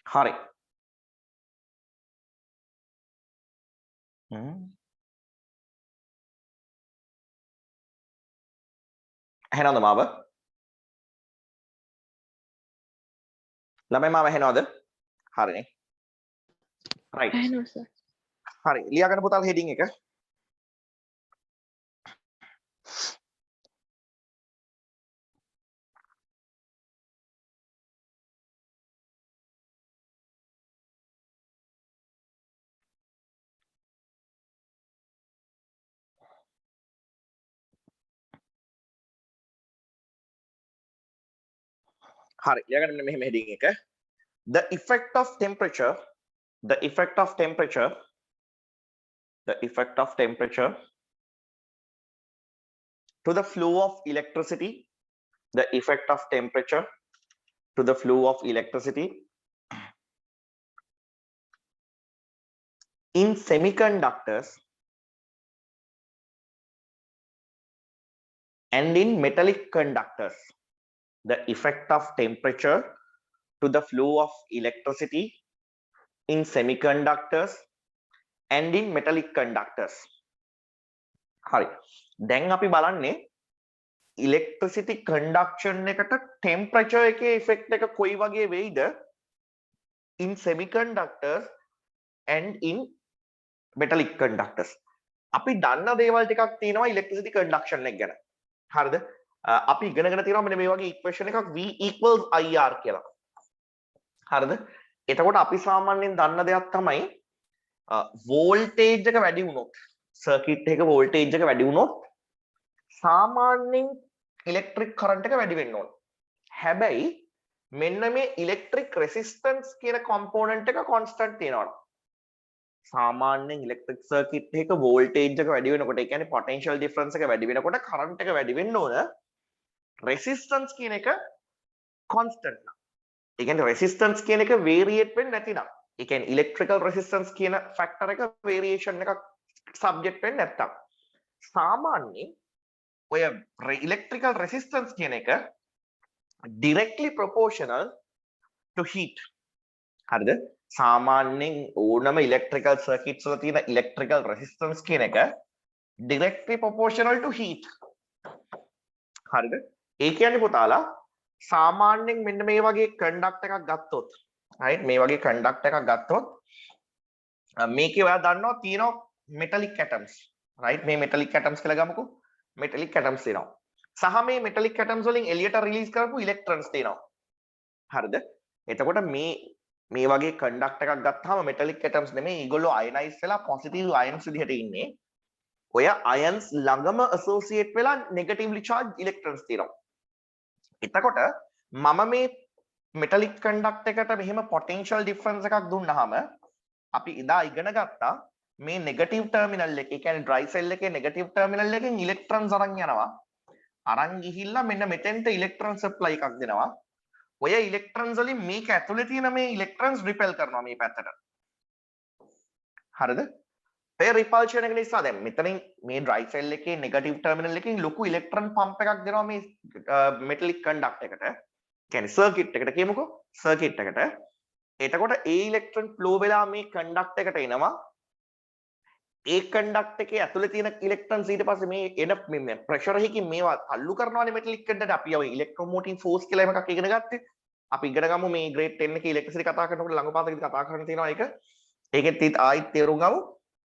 හරි. ඇහෙනවද මාව? ළමයි මාව ඇහෙනවද? හරිනේ. right. ඇහෙනවා සර්. හරි. ලියා ගන්න පුතාලා heading එක. හරි. ලියා ගන්න මෙන්න මෙහෙම heading එක. The effect of temperature to the flow of electricity in semiconductors and in metallic conductors. The effect of temperature to the flow of electricity in semiconductors and in metallic conductors. හරි. දැන් අපි බලන්නේ electricity conduction එකට temperature එකේ effect එක කොයි වගේ වෙයිද in semiconductors and in metallic conductors. අපි දන්න දේවල් ටිකක් තියෙනවා electricity conduction එක ගැන. හරිද? අපි ඉගෙනගෙන තියෙනවා මෙන්න මේ වගේ equation එකක් V equals IR කියලා. හරිද? එතකොට අපි සාමාන්‍යයෙන් දන්න දෙයක් තමයි voltage එක වැඩි වුණොත් circuit එක voltage එක වැඩි වුණොත් සාමාන්‍යයෙන් electric current එක වැඩි වෙන්න ඕන. හැබැයි මෙන්න මේ electric resistance කියන component එක constant තියෙනවා. සාමාන්‍යයෙන් electric circuit එක voltage එක වැඩි වෙනකොට ඒ කියන්නේ potential difference එක වැඩි වෙනකොට current එක වැඩි වෙන්න ඕන. resistance කියන එක constant නා. ඒ කියන්නේ resistance කියන එක variate වෙන්නේ නැතිනම්. ඒ කියන්නේ electrical resistance කියන factor එක variation එකක් subject වෙන්නේ නැත්තම්. සාමාන්‍යයෙන් ඔය electrical resistance කියන එක directly proportional to heat. හරිද? සාමාන්‍යයෙන් ඕනම electrical circuits වල තියෙන electrical resistance කියන එක directly proportional to heat. හරිද? ඒ කියන්නේ පුතාලා සාමාන්‍යයෙන් මෙන්න මේ වගේ conduct එකක් ගත්තොත් right මේ වගේ conduct එකක් ගත්තොත් මේකේ ඔයා දන්නවා තියෙනවා metallic atoms right මේ metallic atoms කියලා ගමුකෝ metallic atoms තියෙනවා සහ මේ metallic atoms වලින් එළියට release කරපු electrons තියෙනවා හරිද එතකොට මේ වගේ conduct එකක් ගත්තාම metallic atoms නෙමෙයි ඒගොල්ලෝ ionize වෙලා positive ions විදිහට ඉන්නේ ඔය ions ළඟම associate වෙලා negatively charged electrons තියෙනවා එතකොට මම මේ metallic conduct එකට මෙහෙම potential difference එකක් දුන්නාම අපි ඉදා ඉගෙන ගත්තා මේ negative terminal එකේ කියන්නේ dry cell එකේ negative terminal එකෙන් electrons අරන් යනවා අරන් ගිහිල්ලා මෙන්න මෙතෙන්ට electron supply එකක් දෙනවා ඔය electrons වලින් මේක ඇතුලේ තියෙන මේ electrons repel කරනවා මේ පැත්තට හරිද ඒ repulsion එක නිසා දැන් මෙතනින් මේ dry cell එකේ negative terminal එකෙන් ලොකු electron pump එකක් දෙනවා මේ metallic conduct එකට කියන්නේ circuit එකට කියමුකෝ circuit එකට එතකොට ඒ electron flow වෙලා මේ conduct එකට එනවා ඒ conduct එකේ ඇතුලේ තියෙන electrons ඊට පස්සේ මේ එන මේ pressure එකකින් මේවා තල්ලු කරනවානේ metallic conduct අපි ඔය electromotive force කියලා එකක් ඉගෙන ගත්තේ අපි ඉගෙන ගමු මේ grade 10 එකේ electricity කතා කරනකොට ළඟපාතකදී කතා කරන්න තියෙනවා ඒක ඒකෙත් ආයිත් තේරුම් ගමු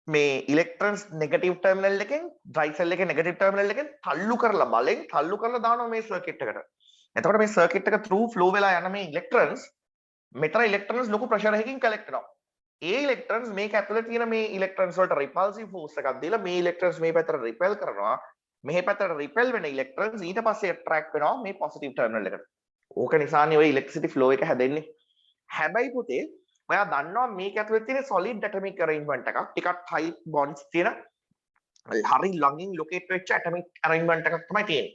මේ electrons negative terminal එකෙන් dry cell එකේ negative terminal එකෙන් තල්ලු කරලා බලෙන් තල්ලු කරලා දානවා මේ circuit එකට එතකොට මේ circuit එක through flow වෙලා යන මේ electrons මෙතන electrons ලොකු pressure එකකින් collect වෙනවා. ඒ electrons මේක ඇතුලේ තියෙන මේ electrons වලට repulsive force එකක් දීලා මේ electrons මේ පැත්තට repel කරනවා. මේ පැත්තට repel වෙන electrons ඊට පස්සේ attract වෙනවා මේ positive terminal එකට. ඕක නිසානේ ඔය electricity flow එක හැදෙන්නේ. හැබැයි පුතේ ඔයා දන්නවා මේක ඇතුලේ තියෙන solid atomic arrangement එකක් ටිකක් tight bonds තියෙන හරි ළඟින් locate වෙච්ච atomic arrangement එකක් තමයි තියෙන්නේ.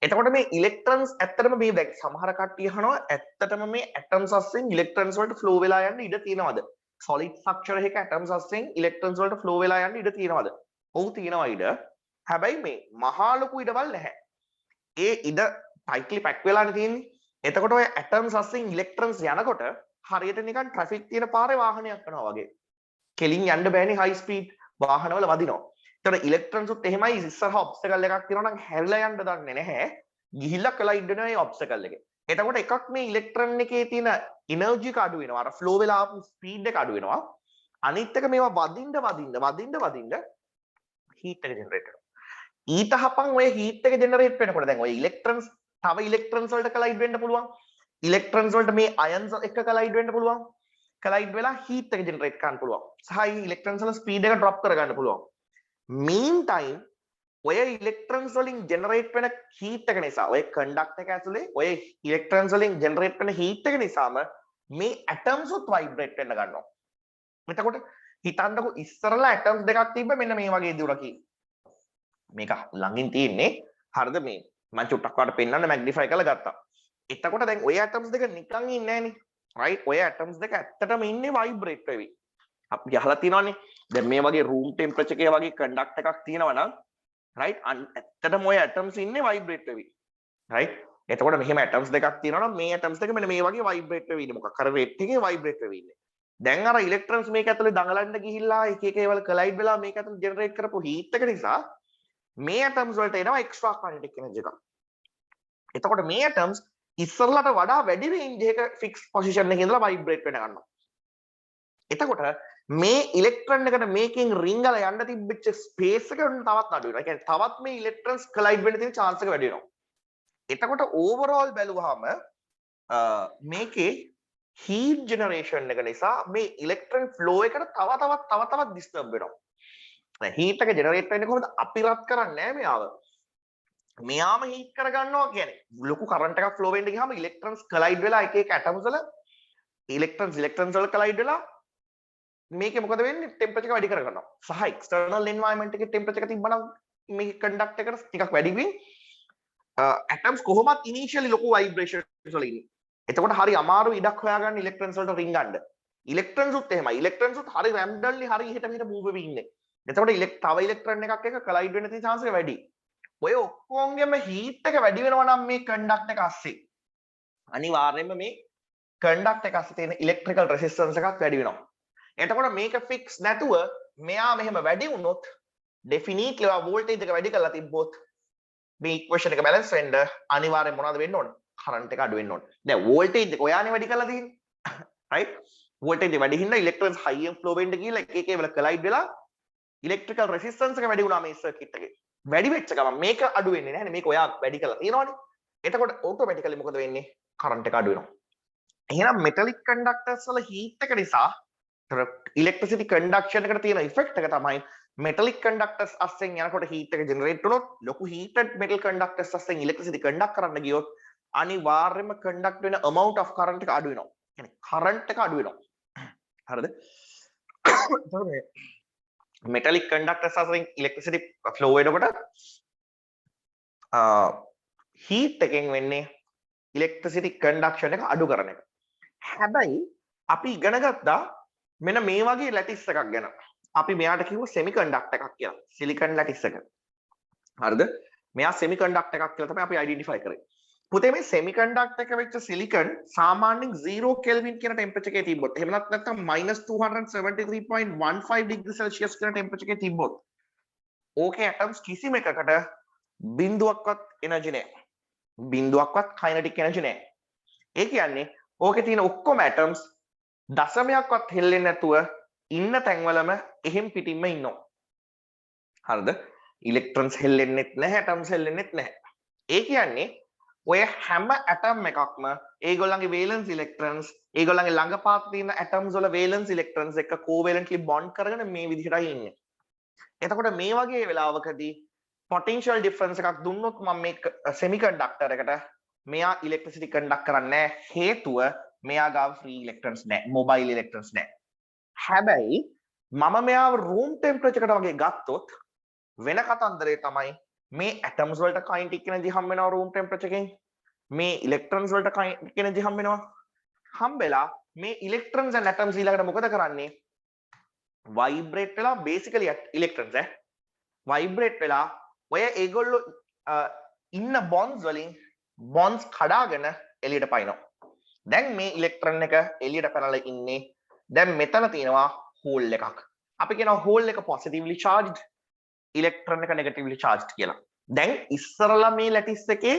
එතකොට මේ electrons ඇත්තටම මේ දැන් සමහර කට්ටිය අහනවා ඇත්තටම මේ atoms අස්සෙන් electrons වලට flow වෙලා යන්න ඉඩ තියෙනවද? solid structure එකක atoms අස්සෙන් electrons වලට flow වෙලා යන්න ඉඩ තියෙනවද? ඔව් තියෙනවා ඉඩ. හැබැයි මේ මහා ලොකු ඉඩවල් නැහැ. ඒ ඉඩ tightly pack වෙලානේ තියෙන්නේ. එතකොට ඔය atoms අස්සෙන් electrons යනකොට හරියට නිකන් ට්‍රැෆික් තියෙන පාරේ වාහනයක් යනවා වගේ. කෙලින් යන්න බෑනේ හයි ස්පීඩ් වාහනවල වදිනවා. ඒතර ඉලෙක්ට්‍රොන්ස් උත් එහෙමයි ඉස්සරහා ඔබ්ස්ටකල් එකක් තියෙනවා නම් හැරිලා යන්න දන්නේ නැහැ. ගිහිල්ලා කොලයිඩ් වෙනවා මේ ඔබ්ස්ටකල් එකේ. එතකොට එකක් මේ ඉලෙක්ට්‍රෝන එකේ තියෙන එනර්ජි එක අඩු වෙනවා. අර ෆ්ලෝ වෙලා ආපු ස්පීඩ් එක අඩු වෙනවා. අනිත් එක මේවා වදින්න හීට් එක ජෙනරේට් වෙනවා. ඊට හපන් ඔය හීට් එක ජෙනරේට් වෙනකොට දැන් ඔය ඉලෙක්ට්‍රොන්ස් තව ඉලෙක්ට්‍රොන්ස් වලට කොලයිඩ් වෙන්න පුළුවන්. ඉලෙක්ට්‍රොන්ස් වලට මේ අයන්ස් එක කොලයිඩ් වෙන්න පුළුවන්. කොලයිඩ් වෙලා හීට් එක ජෙනරේට් කරන්න පුළුවන්. සහ ඉලෙක්ට්‍රොන්ස් වල ස්පීඩ් එක ඩ්‍රොප් කරගන්න පුළුවන්. මීන් ටයිම් ඔය ඉලෙක්ට්‍රොන්ස් වලින් ජෙනරේට් වෙන හීට් එක නිසා ඔය කන්ඩක්ටර් එක ඇතුලේ ඔය ඉලෙක්ට්‍රොන්ස් වලින් ජෙනරේට් වෙන හීට් එක නිසාම මේ ඇටම්ස් උත් වයිබ්‍රේට් වෙන්න ගන්නවා. එතකොට හිතන්නකො ඉස්සරලා ඇටම්ස් දෙකක් තිබ්බ මෙන්න මේ වගේ දුරකින්. මේක ළඟින් තියෙන්නේ හරිද මේ මම චුට්ටක් වඩ පෙන්නන්න මැග්නිෆයි කරලා ගත්තා. එතකොට දැන් ඔය ඇටම්ස් දෙක නිකන් ඉන්නේ නැහනේ. රයිට් ඔය ඇටම්ස් දෙක ඇත්තටම ඉන්නේ වයිබ්‍රේට් වෙවි. අපි අහලා තියෙනවානේ දැන් මේ වගේ රූම් ටෙම්පරේචර් එකේ වගේ කන්ඩක්ටර් එකක් තියෙනවා නම් රයිට් ඇත්තටම ඔය ඇටම්ස් ඉන්නේ වයිබ්‍රේට් වෙවි. රයිට් එතකොට මෙහෙම ඇටම්ස් දෙකක් තියෙනවා නම් මේ ඇටම්ස් දෙක මෙන්න මේ වගේ වයිබ්‍රේට් වෙවි ඉන්නේ. මොකක් අර රේට් එකේ වයිබ්‍රේට් වෙවි ඉන්නේ. දැන් අර ඉලෙක්ට්‍රොන්ස් මේක ඇතුලේ දඟලන්න ගිහිල්ලා එක එක ඒවල කොලයිඩ් වෙලා මේක ඇතුලේ ජෙනරේට් කරපු හීට් එක නිසා මේ ඇටම්ස් වලට එනවා එක්ස්ට්‍රා කයිනටික් එනර්ජි එකක්. එතකොට මේ ඇටම්ස් ඉස්සරලට වඩා වැඩි රේන්ජ් එකක ෆික්ස් පොසිෂන් එකේ ඉඳලා වයිබ්‍රේට් වෙන ගන්නවා. එතකොට මේ ඉලෙක්ට්‍රෝන එකට මේකෙන් රිංගලා යන්න තිබ්බච්ච ස්පේස් එක තවත් අඩු වෙනවා. ඒ කියන්නේ තවත් මේ ඉලෙක්ට්‍රොන්ස් කොලයිඩ් වෙන්න තියෙන chance එක වැඩි වෙනවා. එතකොට ඕවර්ऑल බැලුවාම මේකේ heat generation එක නිසා මේ electron flow එකට තව තවත් disturb වෙනවා. දැන් heat එක generate වෙන්නේ කොහොමද? අපි රත් කරන්නේ නැහැ මෙයාව. මෙයාම heat කරගන්නවා කියන්නේ ලොකු current එකක් flow වෙන්න ගියාම electrons collide වෙලා එක එක atoms වල electrons වල collide වෙලා මේකේ මොකද වෙන්නේ? temperature එක වැඩි කරගන්නවා. සහ external environment එකේ temperature එක තිබ්බනම් මේ conductor එකට ටිකක් වැඩි වෙයි. atoms කොහොමත් initially ලොකු vibrations වල ඉන්නේ. එතකොට හරි අමාරු ඉඩක් හොයාගන්න ඉලෙක්ට්‍රොන්ස් වලට රින් ගන්න. ඉලෙක්ට්‍රොන්ස් උත් එහෙමයි. ඉලෙක්ට්‍රොන්ස් උත් හරි රැන්ඩම්ලි හරි එහෙට මෙහෙට මූව් වෙවි ඉන්නේ. එතකොට තව ඉලෙක්ට්‍රෝන එකක් එක කොලයිඩ් වෙන්න තියෙන chance එක වැඩි. ඔය ඔක්කොංගෙම හීට් එක වැඩි වෙනවා නම් මේ කන්ඩක්ටර් එක ASSIE අනිවාර්යයෙන්ම මේ කන්ඩක්ටර් එක ASSIE තියෙන ඉලෙක්ට්‍රිකල් රෙසිස්ටන්ස් එකක් වැඩි වෙනවා. එතකොට මේක ෆික්ස් නැතුව මෙයා මෙහෙම වැඩි වුණොත් ඩෙෆිනිට්ලි ඔය වෝල්ටේජ් එක වැඩි කරලා තිබ්බොත් මේ ඉක්වේෂන් එක බැලන්ස් වෙන්න අනිවාර්යයෙන් මොනවද වෙන්න ඕන? කරන්ට් එක අඩු වෙන්න ඕන. දැන් වෝල්ටේජ් එක ඔයානේ වැඩි කරලා තියෙන්නේ. රයිට්? වෝල්ටේජ් එක වැඩි හින්දා ඉලෙක්ට්‍රොන්ස් හයියෙන් ෆ්ලෝ වෙන්න ගිහලා එක එක වල කොලයිඩ් වෙලා ඉලෙක්ට්‍රිකල් රෙසිස්ටන්ස් එක වැඩි වුණා මේ සර්කිට් එකේ. වැඩි වෙච්ච ගමන් මේක අඩු වෙන්නේ නැහැ නේ. මේක ඔයා වැඩි කරලා තියෙනවනේ. එතකොට ඔටෝමැටිකලි මොකද වෙන්නේ? කරන්ට් එක අඩු වෙනවා. එහෙනම් මෙටලික් කන්ඩක්ටර්ස් වල හීට් එක නිසා ඉලෙක්ට්‍රිසිටි කන්ඩක්ෂන් එකට තියෙන ඉෆෙක්ට් එක තමයි මෙටලික් කන්ඩක්ටර්ස් අස්සෙන් යනකොට හීට් එක ජෙනරේට් වුණොත් ලොකු හීටඩ් මෙටල් කන්ඩක්ටර්ස් අස්සෙන් ඉලෙක්ට්‍රිසිටි කන්ඩක්ට් කරන්න ගියොත් අනිවාර්යයෙන්ම කන්ඩක්ට් වෙන amount of current එක අඩු වෙනවා. කියන්නේ කරන්ට් එක අඩු වෙනවා. හරිද? එතකොට මෙටලික් කන්ඩක්ටර්ස් අතරින් ඉලෙක්ට්‍රිසිටි ෆ්ලෝ වෙනකොට හීට් එකෙන් වෙන්නේ ඉලෙක්ට්‍රිසිටි කන්ඩක්ෂන් එක අඩු කරන එක. හැබැයි අපි ඉගෙන ගත්තා මෙන්න මේ වගේ ලැටිස් එකක් ගැන. අපි මෙයාට කිව්ව සෙමිකන්ඩක්ටර් එකක් කියලා. සිලිකන් ලැටිස් එක. හරිද? මෙයා සෙමිකන්ඩක්ටර් එකක් කියලා තමයි අපි අයිඩෙන්ටිෆයි කරේ. පුතේ මේ සෙමිකන්ඩක්ටර් එක වෙච්ච සිලිකන් සාමාන්‍යයෙන් 0 කෙල්වින් කියන ටෙම්පරේචර් එකේ තිබ්බොත් එහෙම නැත්නම් -273.15 ඩිග්‍රී සෙල්සියස් කියන ටෙම්පරේචර් එකේ තිබ්බොත් ඕකේ ඇටම්ස් කිසිම එකකට බිඳුවක්වත් එනර්ජි නැහැ. බිඳුවක්වත් කයිනටික් එනර්ජි නැහැ. ඒ කියන්නේ ඕකේ තියෙන ඔක්කොම ඇටම්ස් දශමයක්වත් හෙල්ලෙන්නේ නැතුව ඉන්න තැන්වලම එහෙම් පිටින්ම ඉන්නවා. හරිද? ඉලෙක්ට්‍රොන්ස් හෙල්ලෙන්නෙත් නැහැ, ඇටම්ස් හෙල්ලෙන්නෙත් නැහැ. ඒ කියන්නේ ඔය හැම ඇටම් එකක්ම ඒගොල්ලන්ගේ වේලන්ස් ඉලෙක්ට්‍රොන්ස් ඒගොල්ලන්ගේ ළඟපාත තියෙන ඇටම්ස් වල වේලන්ස් ඉලෙක්ට්‍රොන්ස් එක්ක කෝවැලන්ට්ලි බොන්ඩ් කරගෙන මේ විදිහටයි ඉන්නේ. එතකොට මේ වගේ වෙලාවකදී පොටෙන්ෂල් ඩිෆරන්ස් එකක් දුන්නොත් මම මේ සෙමිකන්ඩක්ටර් එකට මෙයා ඉලෙක්ට්‍රිසිටි කන්ඩක්ට් කරන්නේ නැහැ. හේතුව මෙයා ගාව ෆ්‍රී ඉලෙක්ට්‍රොන්ස් නැහැ, මොබයිල් ඉලෙක්ට්‍රොන්ස් නැහැ. හැබැයි මම මෙයාව රූම් ටෙම්පරේචර් එකට වගේ ගත්තොත් වෙන කතන්දරේ තමයි මේ ඇටම්ස් වලට කයිනටික් එනර්ජි හම් වෙනවා රූම් ටෙම්පරේචර් එකෙන්. මේ ඉලෙක්ට්‍රොන්ස් වලට කයිනටික් එනර්ජි හම් වෙනවා. හම්බෙලා මේ ඉලෙක්ට්‍රොන්ස් and ඇටම්ස් ඊළඟට මොකද කරන්නේ? වයිබ්‍රේට් වෙලා බේසිකලි ඉලෙක්ට්‍රොන්ස් වයිබ්‍රේට් වෙලා ඔය ඒගොල්ලෝ ඉන්න බොන්ඩ්ස් වලින් බොන්ඩ්ස් කඩාගෙන එළියට පයින්නවා. දැන් මේ ඉලෙක්ට්‍රෝන එක එළියට පැනලා ඉන්නේ. දැන් මෙතන තියෙනවා හෝල් එකක්. අපි කියනවා හෝල් එක positively charged, ඉලෙක්ට්‍රෝන එක negatively charged කියලා. දැන් ඉස්සරලා මේ ලැටිස් එකේ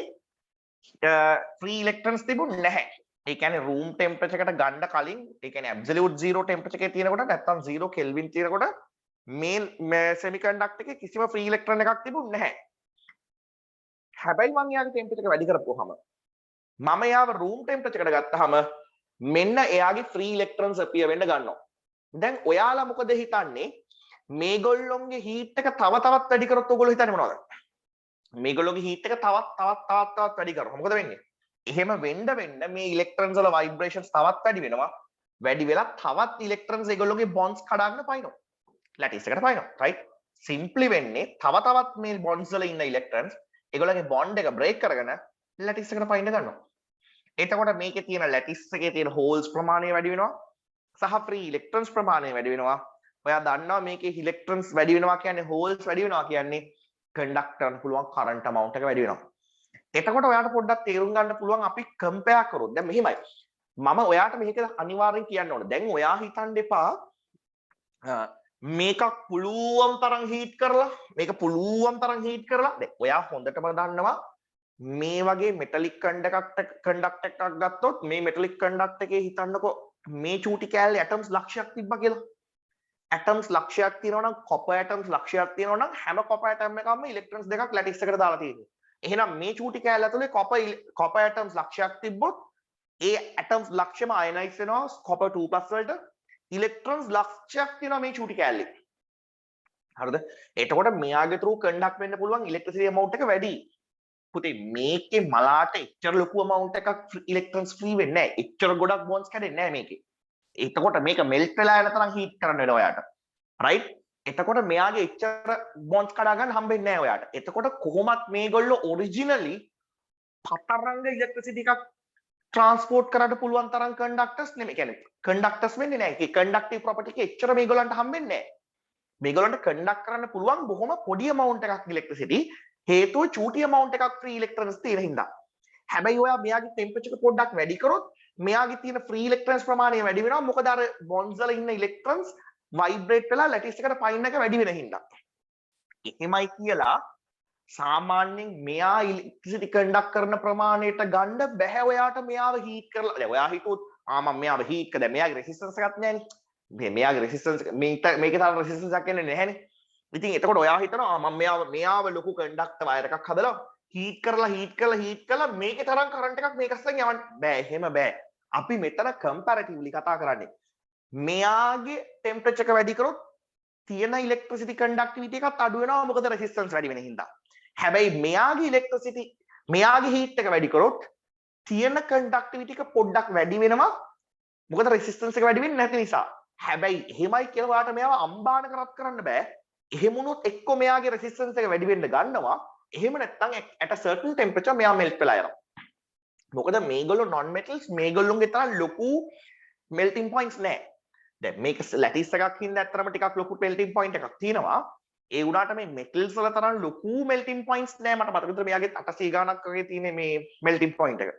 free electrons තිබුණ නැහැ. ඒ කියන්නේ room temperature එකට ගන්න කලින් ඒ කියන්නේ absolute zero temperature එකේ තියෙනකොට නැත්තම් 0 kelvin තියෙනකොට මේ semiconductor එකේ කිසිම free electron එකක් තිබුණ නැහැ. හැබැයි මම යාගේ temperature එක වැඩි කරපුවාම මම යාව room temperature එකට ගත්තාම මෙන්න එයාගේ free electrons appear වෙන්න ගන්නවා. දැන් ඔයාලා මොකද හිතන්නේ මේගොල්ලොන්ගේ heat එක තව තවත් වැඩි කරොත් ඔයගොල්ලෝ හිතන්නේ මොනවද? මේගොල්ලෝගේ heat එක තවත් වැඩි කරනවා. මොකද වෙන්නේ? එහෙම වෙන්න මේ electrons වල vibrations තවත් වැඩි වෙනවා. වැඩි වෙලා තවත් electrons ඒගොල්ලෝගේ bonds කඩන්න පයින්නවා. lattice එකට පයින්නවා. right? simply වෙන්නේ තවත් මේ bonds වල ඉන්න electrons ඒගොල්ලෝගේ bond එක break කරගෙන lattice එකට පයින්න ගන්නවා. එතකොට මේකේ තියෙන lattice එකේ තියෙන holes ප්‍රමාණය වැඩි වෙනවා. සහ free electrons ප්‍රමාණය වැඩි වෙනවා. ඔයා දන්නවා මේකේ electrons වැඩි වෙනවා කියන්නේ holes වැඩි වෙනවා කියන්නේ conduct කරන්න පුළුවන් current amount එක වැඩි වෙනවා. එතකොට ඔයාට පොඩ්ඩක් තේරුම් ගන්න පුළුවන් අපි compare කරොත් දැන් මෙහිමයි. මම ඔයාට මේක අනිවාර්යෙන් කියන්න ඕනේ. දැන් ඔයා හිතන්න එපා මේක පුළුවන් තරම් heat කරලා මේක පුළුවන් තරම් heat කරලා දැන් ඔයා හොඳටම දන්නවා මේ වගේ metallic conduct එකක් ගත්තොත් මේ metallic conduct එකේ හිතන්නකෝ මේ චූටි කෑල්ලේ atoms ලක්ෂයක් තිබ්බා කියලා. atoms ලක්ෂයක් තියෙනවා නම් copper atoms ලක්ෂයක් තියෙනවා නම් හැම copper atom එකක්ම electrons දෙකක් lattice එකට දාලා තියෙනවා. එහෙනම් මේ චූටි කෑල්ල ඇතුලේ copper atoms ලක්ෂයක් තිබ්බොත් ඒ atoms ලක්ෂෙම ionize වෙනවා copper 2+ වලට. electrons ලක්ෂයක් තියෙනවා මේ චූටි කෑල්ලේ. හරිද? එතකොට මෙයාගේ through conduct වෙන්න පුළුවන් electricity amount එක වැඩි. පුතේ මේකේ මලාට එච්චර ලොකු amount එකක් electrons free වෙන්නේ නැහැ. එච්චර ගොඩක් bonds කැඩෙන්නේ නැහැ මේකේ. එතකොට මේක melt වෙලා යන තරම් heat කරන්න වෙනවා ඔයාට. right? එතකොට මෙයාගේ එච්චර bonds කඩා ගන්න හම්බෙන්නේ නැහැ ඔයාට. එතකොට කොහොමත් මේගොල්ලෝ originally පතරංග electricity එකක් transport කරන්න පුළුවන් තරම් conductors නෙමෙයි. කියන්නේ conductors වෙන්නේ නැහැ. ඒකේ conductive property එක එච්චර මේගොල්ලන්ට හම්බෙන්නේ නැහැ. මේගොල්ලන්ට conduct කරන්න පුළුවන් බොහොම පොඩි amount එකක් electricity. හේතුව චූටි amount එකක් free electrons තියෙන හින්දා. හැබැයි ඔයා මෙයාගේ temperature එක පොඩ්ඩක් වැඩි කරොත් මෙයාගේ තියෙන free electrons ප්‍රමාණය වැඩි වෙනවා. මොකද අර bonds වල ඉන්න electrons vibrate වෙලා lattice එකට පයින් එක වැඩි වෙන හින්දා. එහෙමයි කියලා සාමාන්‍යයෙන් මෙයා electricity conduct කරන ප්‍රමාණයට ගන්න බෑ ඔයාට මෙයාව heat කරලා. දැන් ඔයා හිතුවොත් මම මෙයාව heat කළා. මෙයාගේ resistance එකක් නැහැනේ. මෙයාගේ resistance මේකේ තරම් resistance එකක් එන්නේ නැහැනේ. ඉතින් එතකොට ඔයා හිතනවා මම මෙයාව ලොකු conductor wire එකක් හදලා heat කරලා මේකේ තරම් current එකක් මේකස්සෙන් යවන්න බෑ. එහෙම බෑ. අපි මෙතන comparatively කතා කරන්නේ. මෙයාගේ temperature එක වැඩි කරොත් තියෙන electricity conductivity එකත් අඩු වෙනවා. මොකද resistance වැඩි වෙන හින්දා. හැබැයි මෙයාගේ heat එක වැඩි කරොත් තියෙන conductivity එක පොඩ්ඩක් වැඩි වෙනවා. මොකද resistance එක වැඩි වෙන්නේ නැති නිසා. හැබැයි එහෙමයි කියලා ඔයාට මෙයාව අම්බාන කරත් කරන්න බෑ. එහෙම වුණොත් එක්ක මෙයාගේ resistance එක වැඩි වෙන්න ගන්නවා. එහෙම නැත්නම් at a certain temperature මෙයා melt වෙලා යනවා. මොකද මේගොල්ලෝ non metals මේගොල්ලොන්ගේ තරම් ලොකු melting points නැහැ. දැන් මේක lattice එකක් හින්දා ඇත්තටම ටිකක් ලොකු melting point එකක් තියෙනවා. ඒ වුණාට මේ metals වල තරම් ලොකු melting points නැහැ. මට මතක විතර මෙයාගේ 800 ගාණක් වගේ තියෙන මේ melting point එක.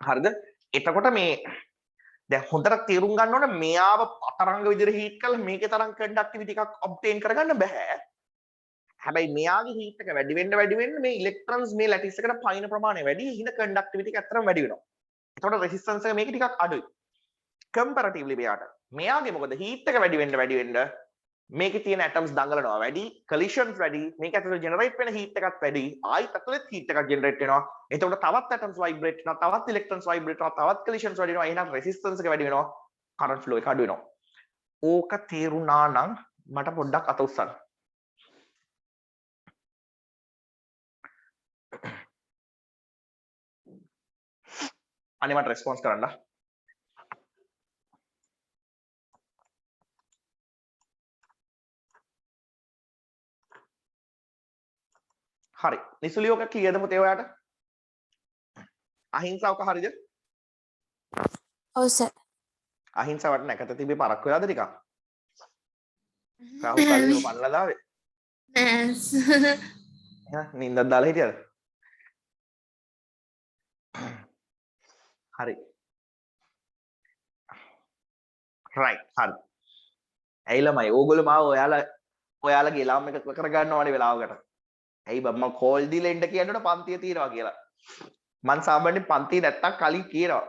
හරිද? එතකොට මේ දැන් හොඳට තේරුම් ගන්න ඕනේ මෙයාව අතරංග විදිහට heat කරලා මේකේ තරම් conductivity එකක් obtain කරගන්න බෑ. හැබැයි මෙයාගේ heat එක වැඩි වෙන්න මේ electrons මේ lattice එකට පයින් ප්‍රමාණය වැඩි. හිඳ conductivity එක අතරම වැඩි වෙනවා. එතකොට resistance එක මේක ටිකක් අඩුයි. comparatively මෙයාගේ මොකද heat එක වැඩි වෙන්න මේකේ තියෙන atoms දඟලනවා වැඩි, collisions වැඩි, මේක ඇතුළේ generate වෙන heat එකත් වැඩි, ආයිත් ඇතුළේ heat එකක් generate වෙනවා. එතකොට තවත් atoms vibrate වෙනවා, තවත් electrons vibrate වෙනවා, තවත් collisions වැඩි වෙනවා. එහෙනම් resistance එක වැඩි වෙනවා, current flow එක අඩු වෙනවා. ඕක තේරුණා නම් මට පොඩ්ඩක් අත උස්සන්න. අනේ මට response කරන්න. හරි. නිසුලි ඔක ක්ලියර්ද පුතේ ඔයාට? අහිංසාවක හරිද? ඔව් සර්. අහිංසාවට නැකත තිබේ පරක් වෙලාද ටිකක්? රාහුල් කලින් පන්නලා දාවේ? නෑ. නින්දක් දාලා හිටියද? හරි. right හරි ඇයි ළමයි ඕගොල්ලෝ මාව ඔයාලගේ ලාම් එක කරගන්නවා වනේ වෙලාවකට ඇයි බබ මම කෝල් දීලා එන්න කියනකොට පන්තිය තියනවා කියලා මං සාමාන්‍යයෙන් පන්තිය නැත්තම් කලින් කියනවා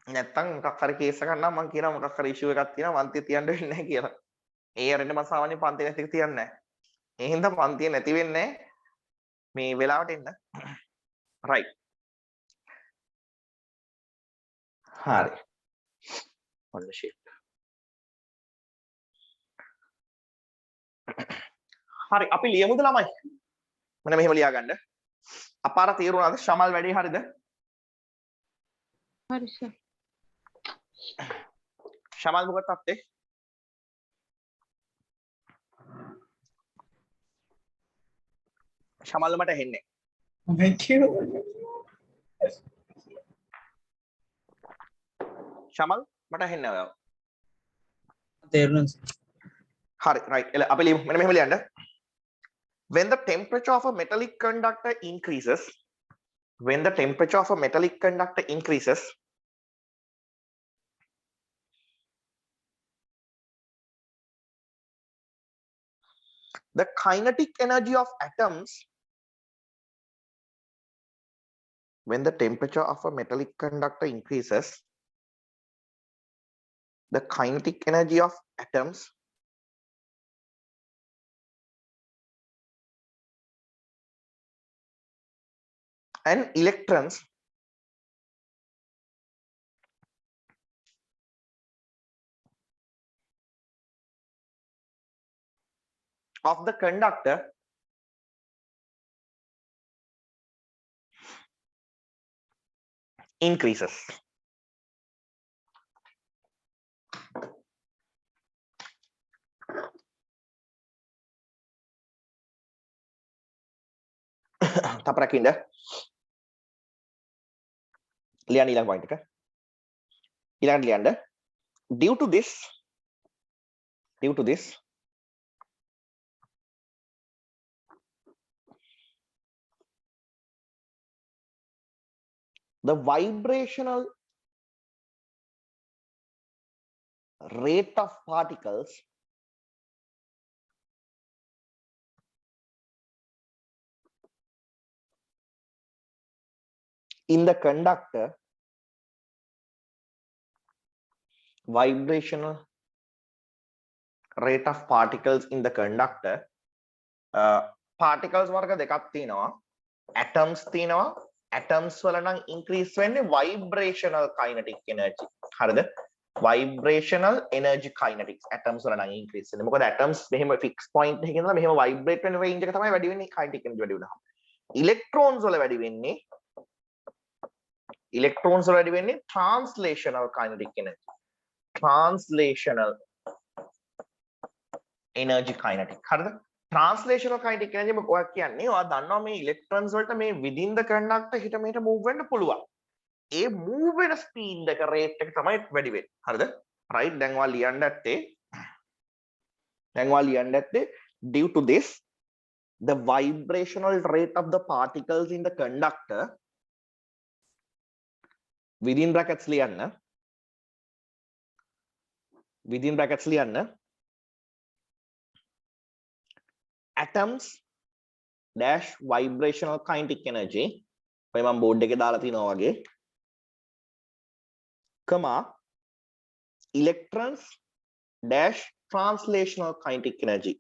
නැත්තම් මොකක් හරි කේස් එකක් නම් මං කියනවා මොකක් හරි ඉෂුව එකක් තියෙනවා පන්තිය තියන්න වෙන්නේ නැහැ කියලා ඒ අරින්න මං සාමාන්‍යයෙන් පන්තිය නැති එක තියන්නේ නැහැ ඒ හින්දා පන්තිය නැති වෙන්නේ මේ වෙලාවට එන්න right හරි ඔන්න shit හරි අපි ලියමුද ළමයි මෙන්න මෙහෙම ලියා ගන්න අපාර තීරුණාද ශමල් වැඩි හරිද හරි සර්. ශමල් මොකද තාත්තේ ශමල් මට හෙන්නේ ශමල් මට හෙන්නේ ඔයාව තේරුණා හරි right එල අපි ලියමු මෙන්න මෙහෙම ලියන්න when the temperature of a metallic conductor increases when the temperature of a metallic conductor increases the kinetic energy of atoms when the temperature of a metallic conductor increases the kinetic energy of atoms and electrons of the conductor increases තපරකින්ද ලියන්න ඊළඟ point එක ඊළඟට ලියන්න due to this the vibrational rate of particles in the conductor vibrational rate of particles in the conductor particles වර්ග දෙකක් තියෙනවා atoms තියෙනවා atoms වල නම් increase වෙන්නේ vibrational kinetic energy හරිද vibrational energy kinetics atoms වල නම් increase වෙන්නේ මොකද atoms මෙහෙම fixed point එකකින් ඉඳලා මෙහෙම vibrate වෙන range එක තමයි වැඩි වෙන්නේ kinetic energy වැඩි වෙනවා electrons වල වැඩි වෙන්නේ translational kinetic energy translational energy kinetic හරිද translational kinetic energy මොකක්ද කියන්නේ ඔයා දන්නවා මේ electrons වලට මේ within the conductor හිට මෙහෙට move වෙන්න පුළුවන් ඒ move වෙන speed එක rate එක තමයි වැඩි වෙන්නේ හරිද right දැන් ඔයා ලියන්න ඇත්තේ due to this the vibrational rate of the particles in the conductor within brackets ලියන්න atoms dash vibrational kinetic energy ඔය මම බෝඩ් එකේ දාලා තිනවා වගේ comma electrons dash translational kinetic energy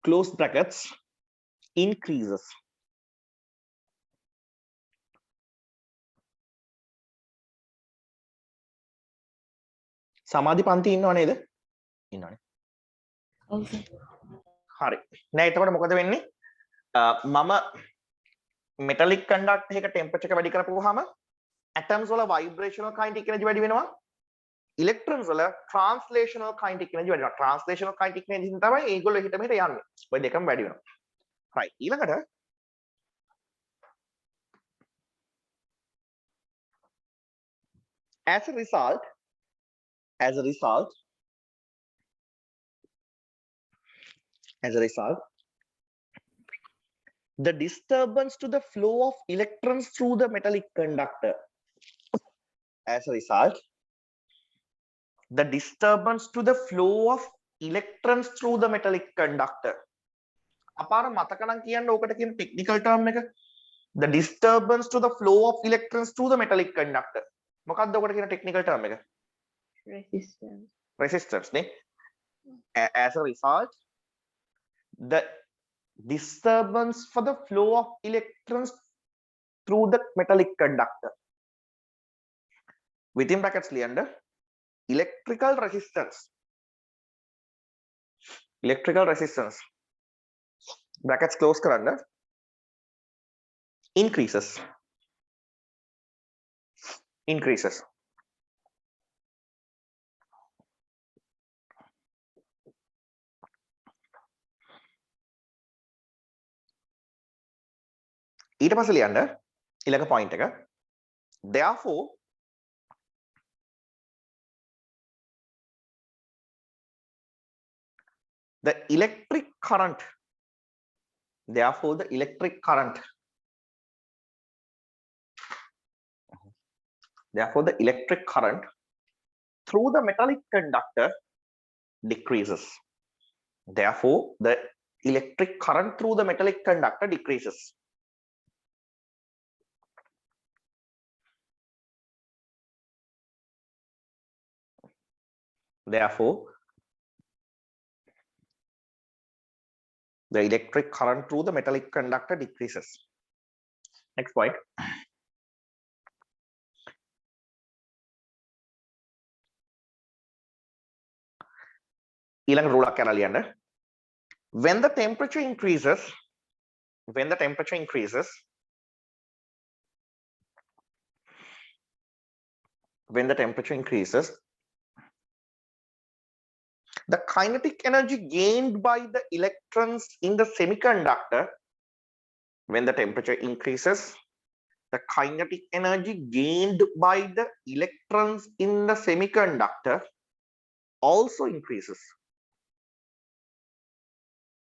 close brackets increases සමාධි පන්ති ඉන්නව නේද ඉන්නවනේ ඔව් සර්. හරි නෑ එතකොට මොකද වෙන්නේ මම metallic conductor එක temperature එක වැඩි කරපුවාම atoms වල vibrational kinetic energy වැඩි වෙනවා electrons වල translational kinetic energy වැඩි වෙනවා translational kinetic energy තමයි ඒගොල්ලෝ හිට මෙහෙට යන්නේ ඔය දෙකම වැඩි වෙනවා right ඊළඟට as a result the disturbance to the flow of electrons through the metallic conductor. As a result, the disturbance to the flow of electrons through the metallic conductor. අපාර මතක නම් කියන්න ඕකට කියන technical term එක. The disturbance to the flow of electrons through the metallic conductor. මොකක්ද ඔකට කියන technical term එක? Resistance. Resistance නේ. As a result, the disturbance for the flow of electrons through the metallic conductor. Within brackets ලියන්න electrical resistance. Electrical resistance. Brackets close කරන්න. Increases. Increases. ඊට පස්සේ ලියන්න ඊළඟ point එක. Therefore, the electric current through the metallic conductor decreases. Therefore, the electric current through the metallic conductor decreases. Therefore, the electric current through the metallic conductor decreases. Next point. ඊළඟ rule එකක් කරලා ලියන්න. When the temperature increases, the kinetic energy gained by the electrons in the semiconductor, when the temperature increases, the kinetic energy gained by the electrons in the semiconductor also increases.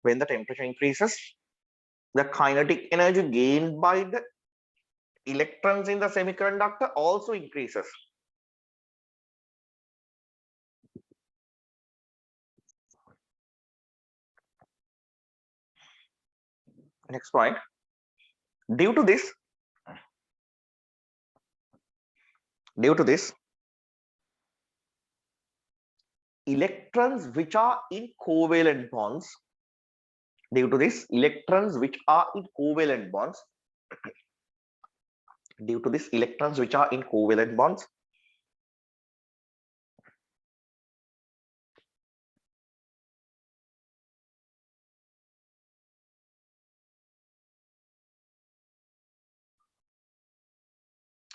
When the temperature increases, the kinetic energy gained by the electrons in the semiconductor also increases. Next point. Due to this, electrons which are in covalent bonds,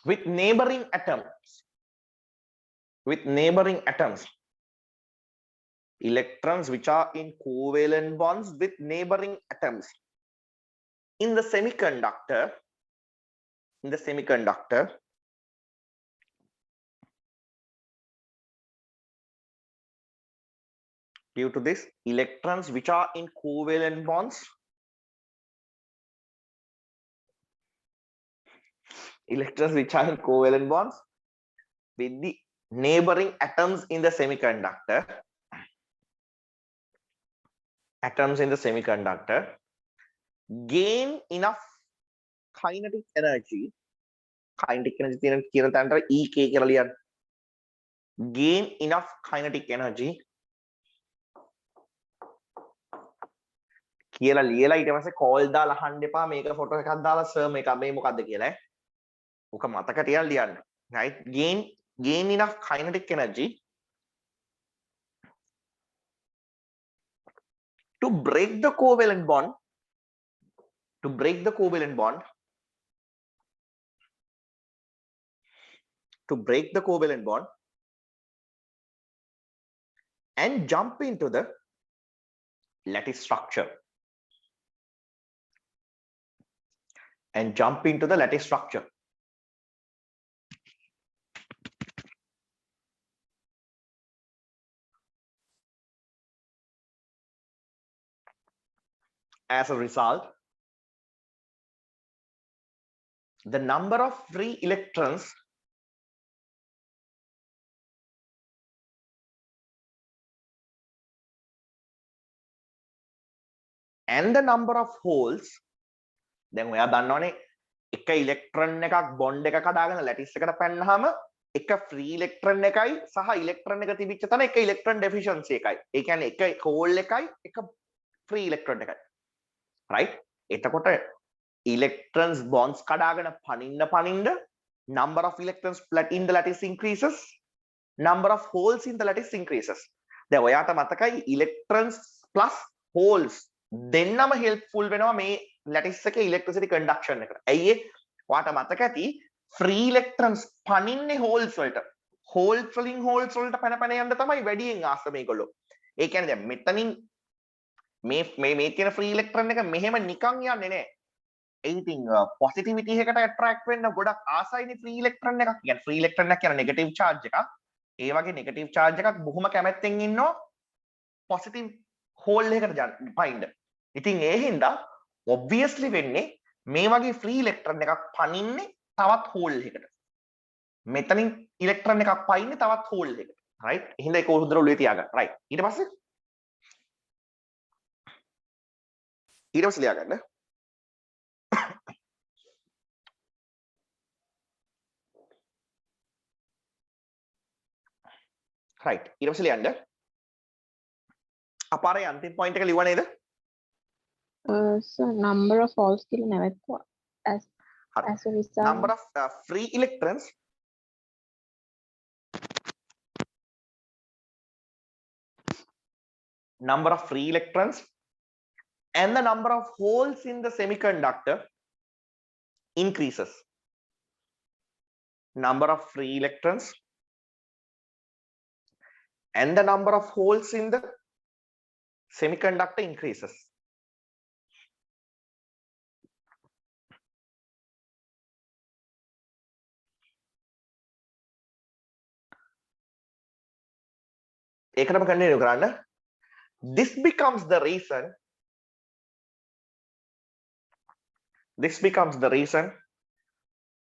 with neighboring atoms, electrons which are in covalent bonds with neighboring atoms in the semiconductor, due to this, electrons which are in covalent bonds, with the neighboring atoms in the semiconductor, gain enough kinetic energy තියෙන කියන තැනට EK කියලා ලියන්න. Gain enough kinetic energy කියලා ලියලා ඊට පස්සේ call දාලා අහන්න එපා මේක ෆොටෝ එකක් දාලා සර් මේක මේ මොකද්ද කියලා. ඔක මතක තියාලා ලියන්න. Right? Gain enough kinetic energy to break the covalent bond, and jump into the lattice structure. As a result, the number of free electrons and the number of holes. දැන් ඔයා දන්නවනේ එක ඉලෙක්ට්‍රෝන එකක් බොන්ඩ් එකක් හදාගෙන ලැටිස් එකට පැන්නාම එක free ඉලෙක්ට්‍රෝන එකයි සහ ඉලෙක්ට්‍රෝන එක තිබිච්ච තැන එක ඉලෙක්ට්‍රෝන ඩෙෆිෂියන්සි එකයි. ඒ කියන්නේ එක හෝල් එකයි එක ෆ්‍රී ඉලෙක්ට්‍රෝන එකයි. right? එතකොට electrons bonds කඩාගෙන පනින්න number of electrons in the lattice increases, number of holes in the lattice increases. දැන් ඔයාට මතකයි electrons plus holes දෙන්නම helpful වෙනවා මේ lattice එකේ electricity conduction එකට. ඇයි ඒ? ඔයාට මතක ඇති free electrons පනින්නේ holes වලට. holes වලින් holes වලට පැන යන්න තමයි වැඩියෙන් ආස මේගොල්ලෝ. ඒ කියන්නේ දැන් මෙතනින් මේ තියෙන free electron එක මෙහෙම නිකන් යන්නේ නැහැ. ඉතින් positivity එකට attract වෙන්න ගොඩක් ආසයිනේ free electron එකක්. කියන්නේ free electron එක කියන්නේ negative charge එකක්. ඒ වගේ negative charge එකක් බොහොම කැමැත්තෙන් ඉන්නවා positive hole එකකට පයින්න. ඉතින් ඒ හින්දා obviously වෙන්නේ මේ වගේ free electron එකක් පනින්නේ තවත් hole එකකට. මෙතනින් electron එකක් පයින්නේ තවත් hole එකකට. right? එහෙනම් ඒක හොඳට ඔළුවේ තියාගන්න. right? ඊට පස්සේ ලියාගන්න. right. ඊට පස්සේ ලියන්න. අපාරේ අන්තිම point එක ලියුවා නේද? So number of holes කියලා නැවතුවා. As a result. Number of free electrons and the number of holes in the semiconductor increases. Number of free electrons and the number of holes in the semiconductor increases. ඒකටම continue කරන්න. This becomes the reason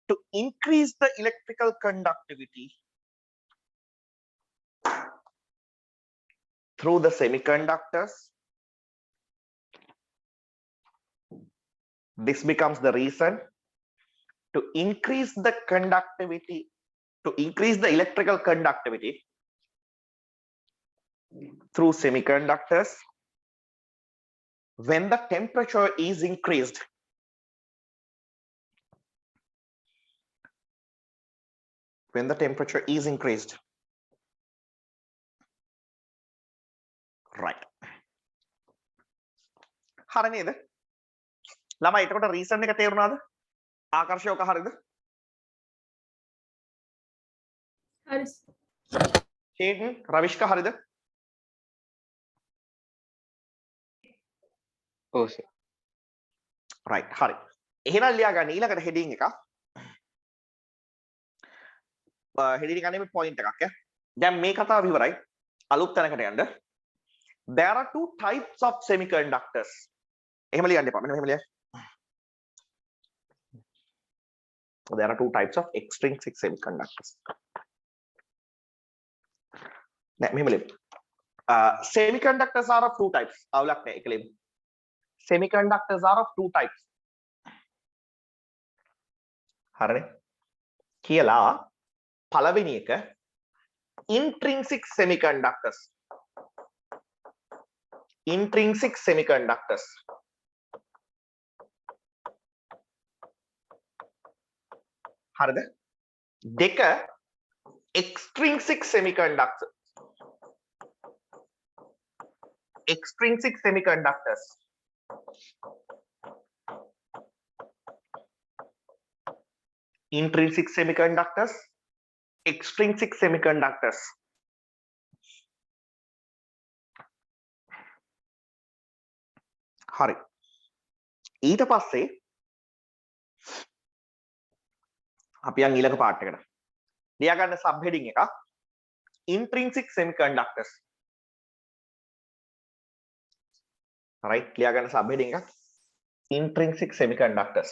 to increase the electrical conductivity through the semiconductors. This becomes the reason to increase the electrical conductivity through semiconductors when the temperature is increased. When the temperature is increased. Right. හරි නේද? ළමයි එතකොට reason එක තේරුණාද? ආකර්ෂක හරිද? හරි. චේතන් රවිෂ්ක හරිද? ඔව් සර්. right හරි. එහෙනම් ලියා ගන්න ඊළඟට heading එක. heading එක නෙමෙයි point එකක් ඈ. දැන් මේ කතාව ඉවරයි. අලුත් තැනකට යන්න. There are two types of semiconductors. එහෙම ලියන්න එපා. මෙන්න මෙහෙම ලියන්න. There are two types of extrinsic semiconductors. නෑ මෙහෙම ලියන්න. Semiconductors are of two types. අවුලක් නෑ ඒක ලියන්න. Semiconductors are of two types. හරිනේ? කියලා පළවෙනි එක intrinsic semiconductors. Intrinsic semiconductors. හරිද? දෙක extrinsic semiconductors. Extrinsic semiconductors. Intrinsic semiconductors, extrinsic semiconductors. හරි. ඊට පස්සේ අපි යන් ඊළඟ පාර්ට් එකට. ලියා ගන්න සබ් හෙඩින් එක intrinsic semiconductors. right ලියා ගන්න සබ් හෙඩින් එක intrinsic semiconductors.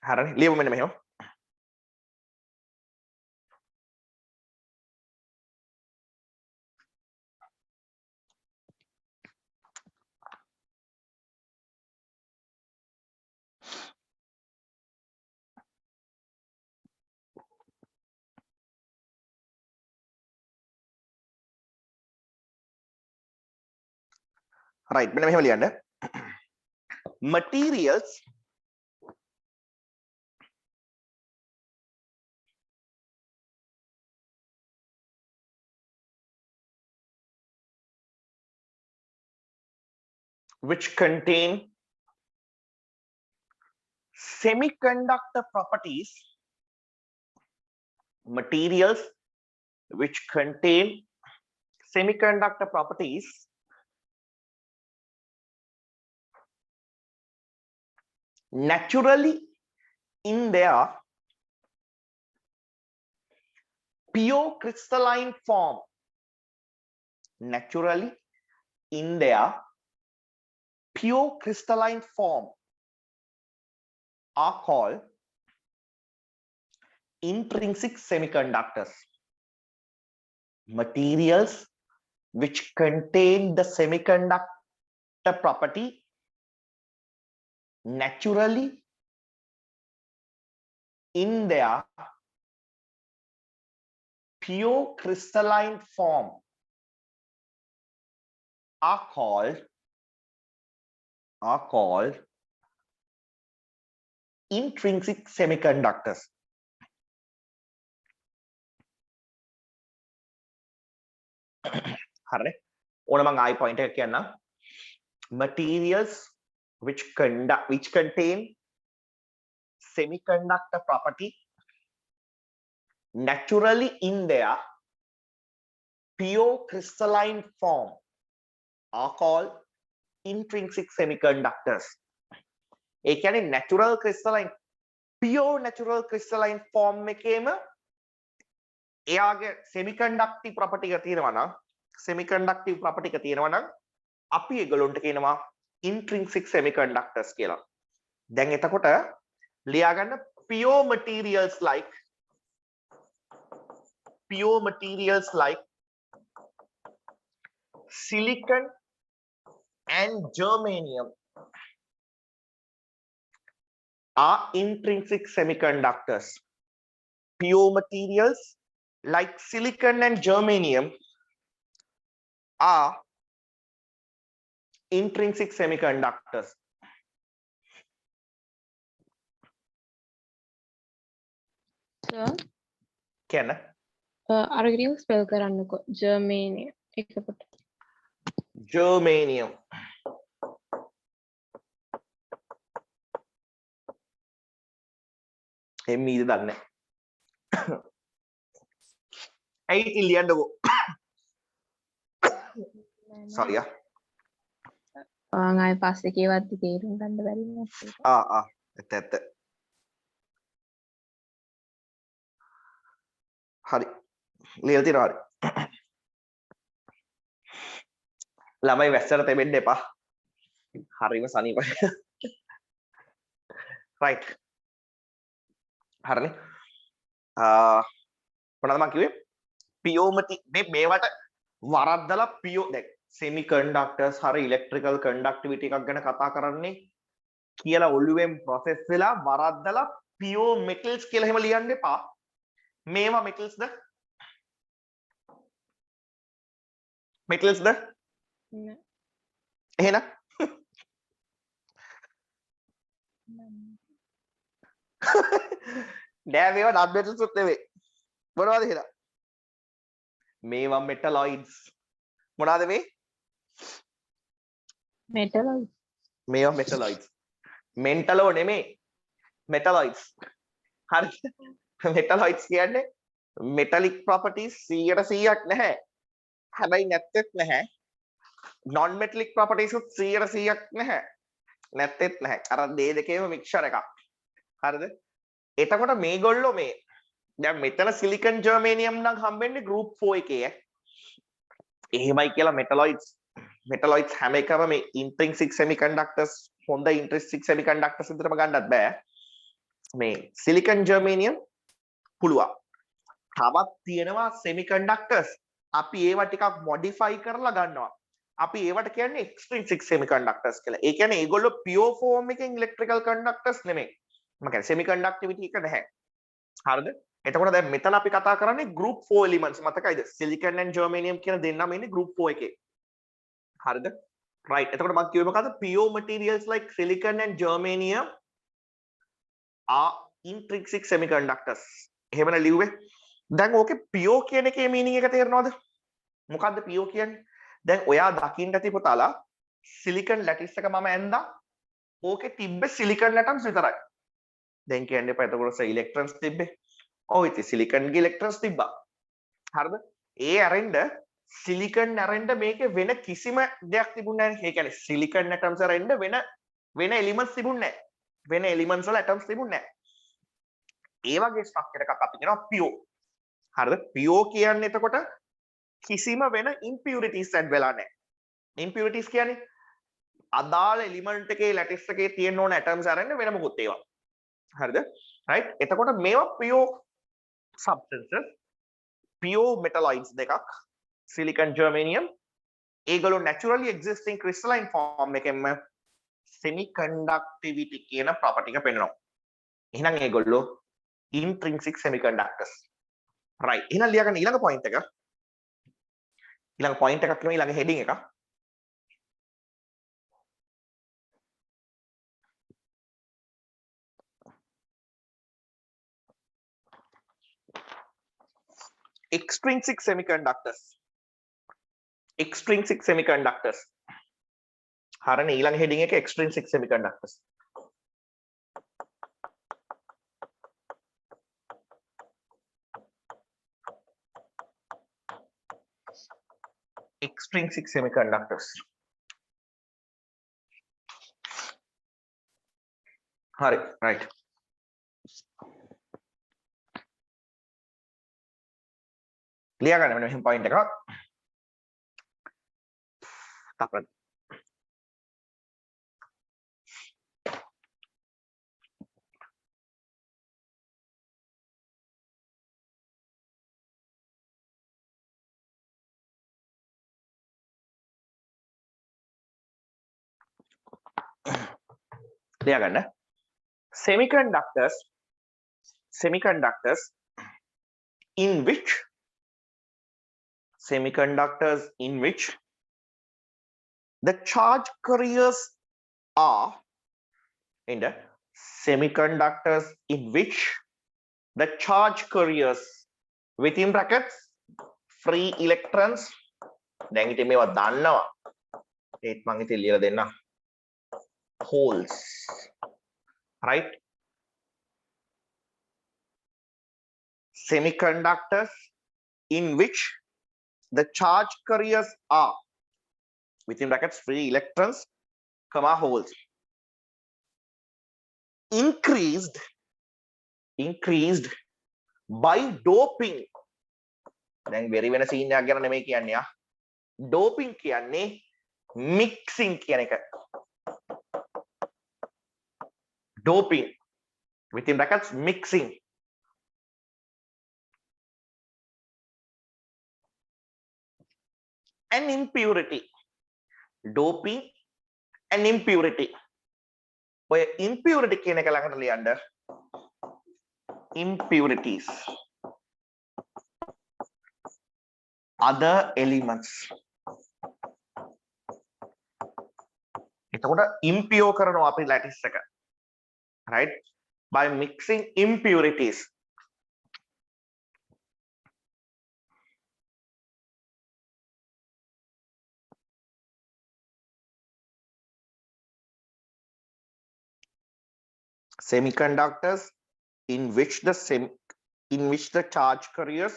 හරි ලියමු මෙන්න මෙහෙම right මෙන්න මෙහෙම ලියන්න materials which contain semiconductor properties materials which contain semiconductor properties naturally in their pure crystalline form naturally in their pure crystalline form are called intrinsic semiconductors materials which contain the semiconductor property naturally in their pure crystalline form are called intrinsic semiconductors හරිනේ ඕන මම ආයි point එක කියන්නම් materials which contain semiconductor property naturally in their pure crystalline form are called intrinsic semiconductors ඒ කියන්නේ natural crystalline pure natural crystalline form එකේම එයාගේ semiconductive property එක තියෙනවා නම් semiconductive property එක තියෙනවා නම් අපි ඒගොල්ලන්ට කියනවා intrinsic semiconductors කියලා. දැන් එතකොට ලියා ගන්න pure materials like silicon and germanium are intrinsic semiconductors. Pure materials like silicon and germanium are intrinsic semiconductors. Sir, Can අරගෙන ස්පෙල් කරන්නකෝ ජර්මේනියම් එකකට germanium එම්මීද දන්නේ ඇයි ඉතින් ලියන්නකෝ sorry ආයි පස්සේ කියවද්දි තේරුම් ගන්න බැරි වුණා ඇත්ත හරි ලියලා තියෙනවා හරි ළමයි වැස්සට තෙමෙන්න එපා හරිම සනීපයි right හරිනේ මොනවද මම කිව්වේ පියෝමටි මේවට වරද්දලා පියෝ දැන් semiconductors හරි electrical conductivity එකක් ගැන කතා කරන්නේ කියලා ඔළුවෙන් process වෙලා වරද්දලා pure metals කියලා එහෙම ලියන්න එපා මේවා metals ද එහෙනම් නෑ මේවා non metals උත් නෙවෙයි මොනවද එහෙනම් මේවා metalloids මොනවාද මේ මෙටලොයිඩ් මේවා metalloids mentalෝ නෙමෙයි metalloids හරි metalloids කියන්නේ metallic properties 100%ක් නැහැ හැබැයි නැත්තේත් නැහැ non metallic properties උත් 100%ක් නැහැ නැත්තේත් නැහැ අර මේ දෙකේම mixture එකක් හරිද එතකොට මේගොල්ලෝ මේ දැන් මෙතන silicon germanium නම් හම්බෙන්නේ group 4 එකේ එහෙමයි කියලා metalloids හැම එකම මේ intrinsic semiconductors හොඳ intrinsic semiconductors විතරම ගන්නත් බෑ මේ silicon germanium පුළුවන්. තවත් තියෙනවා semiconductors. අපි ඒවා ටිකක් modify කරලා ගන්නවා. අපි ඒවට කියන්නේ extrinsic semiconductors කියලා. ඒ කියන්නේ ඒගොල්ලෝ pure form එකෙන් electrical conductors නෙමෙයි. මම කියන්නේ semiconductivity එක නැහැ. හරිද? එතකොට දැන් මෙතන අපි කතා කරන්නේ group 4 elements මතකයිද? silicon and germanium කියන දෙන්නම ඉන්නේ group 4 එකේ. හරිද? right. එතකොට මම කිව්වේ මොකද්ද? pure materials like silicon and germanium are intrinsic semiconductors. එහෙමනේ ලිව්වේ. දැන් ඕකේ pure කියන එකේ meaning එක තේරෙනවද? මොකද්ද pure කියන්නේ? දැන් ඔයා දකින්න ඇති පුතාලා silicon lattice එක මම ඇන්දා. ඕකේ තිබ්බේ silicon atoms විතරයි. දැන් කියන්න එපා එතකොට electrons තිබ්බේ. ඔව් ඉතින් silicon ගේ electrons තිබ්බා. හරිද? ඒ ඇරෙන්න silicon ඇරෙන්න මේකේ වෙන කිසිම දෙයක් තිබුණේ නැහැ. ඒ කියන්නේ silicon atoms ඇරෙන්න වෙන elements තිබුණේ නැහැ. වෙන elements වල atoms තිබුණේ නැහැ. ඒ වගේ structure එකක් අපි කියනවා pure. හරිද? pure කියන්නේ එතකොට කිසිම වෙන impurities add වෙලා නැහැ. impurities කියන්නේ අදාළ element එකේ lattice එකේ තියෙන ඕන atoms අරගෙන වෙන මොකුත් ඒවා. හරිද? right? එතකොට මේවා pure substances, pure metalloids දෙකක්, silicon germanium. ඒගොල්ලෝ naturally existing crystalline form එකෙන්ම semiconductivity කියන property එක පෙන්නනවා. එහෙනම් ඒගොල්ලෝ intrinsic semiconductors. right. එහෙනම් ලියාගන්න ඊළඟ point එක. ඊළඟ point එකක් නෙමෙයි ඊළඟ heading එක. Extrinsic semiconductors. Extrinsic semiconductors. හරනේ ඊළඟ heading එක extrinsic semiconductors. Extrinsic semiconductors. හරි right. ලියා ගන්න මෙන්න මෙහෙම point එකක්. තපන. ලියා ගන්න. Semiconductors in which the charge carriers are in the semiconductors in which the charge carriers within brackets free electrons දැන් ඉතින් මේවා දන්නවා ඒත් මම ඉතින් ලියලා දෙන්න holes right semiconductors in which the charge carriers are within brackets free electrons comma holes increased by doping දැන් very වෙන scene එකක් ගැන නෙමෙයි කියන්නේ ආ doping කියන්නේ mixing කියන එක doping within brackets mixing and impurity doping and impurity ඔය impurity කියන එක ළඟට ලියන්න impurities other elements එතකොට impure කරනවා අපි lattice එක right by mixing impurities semiconductors in which the charge carriers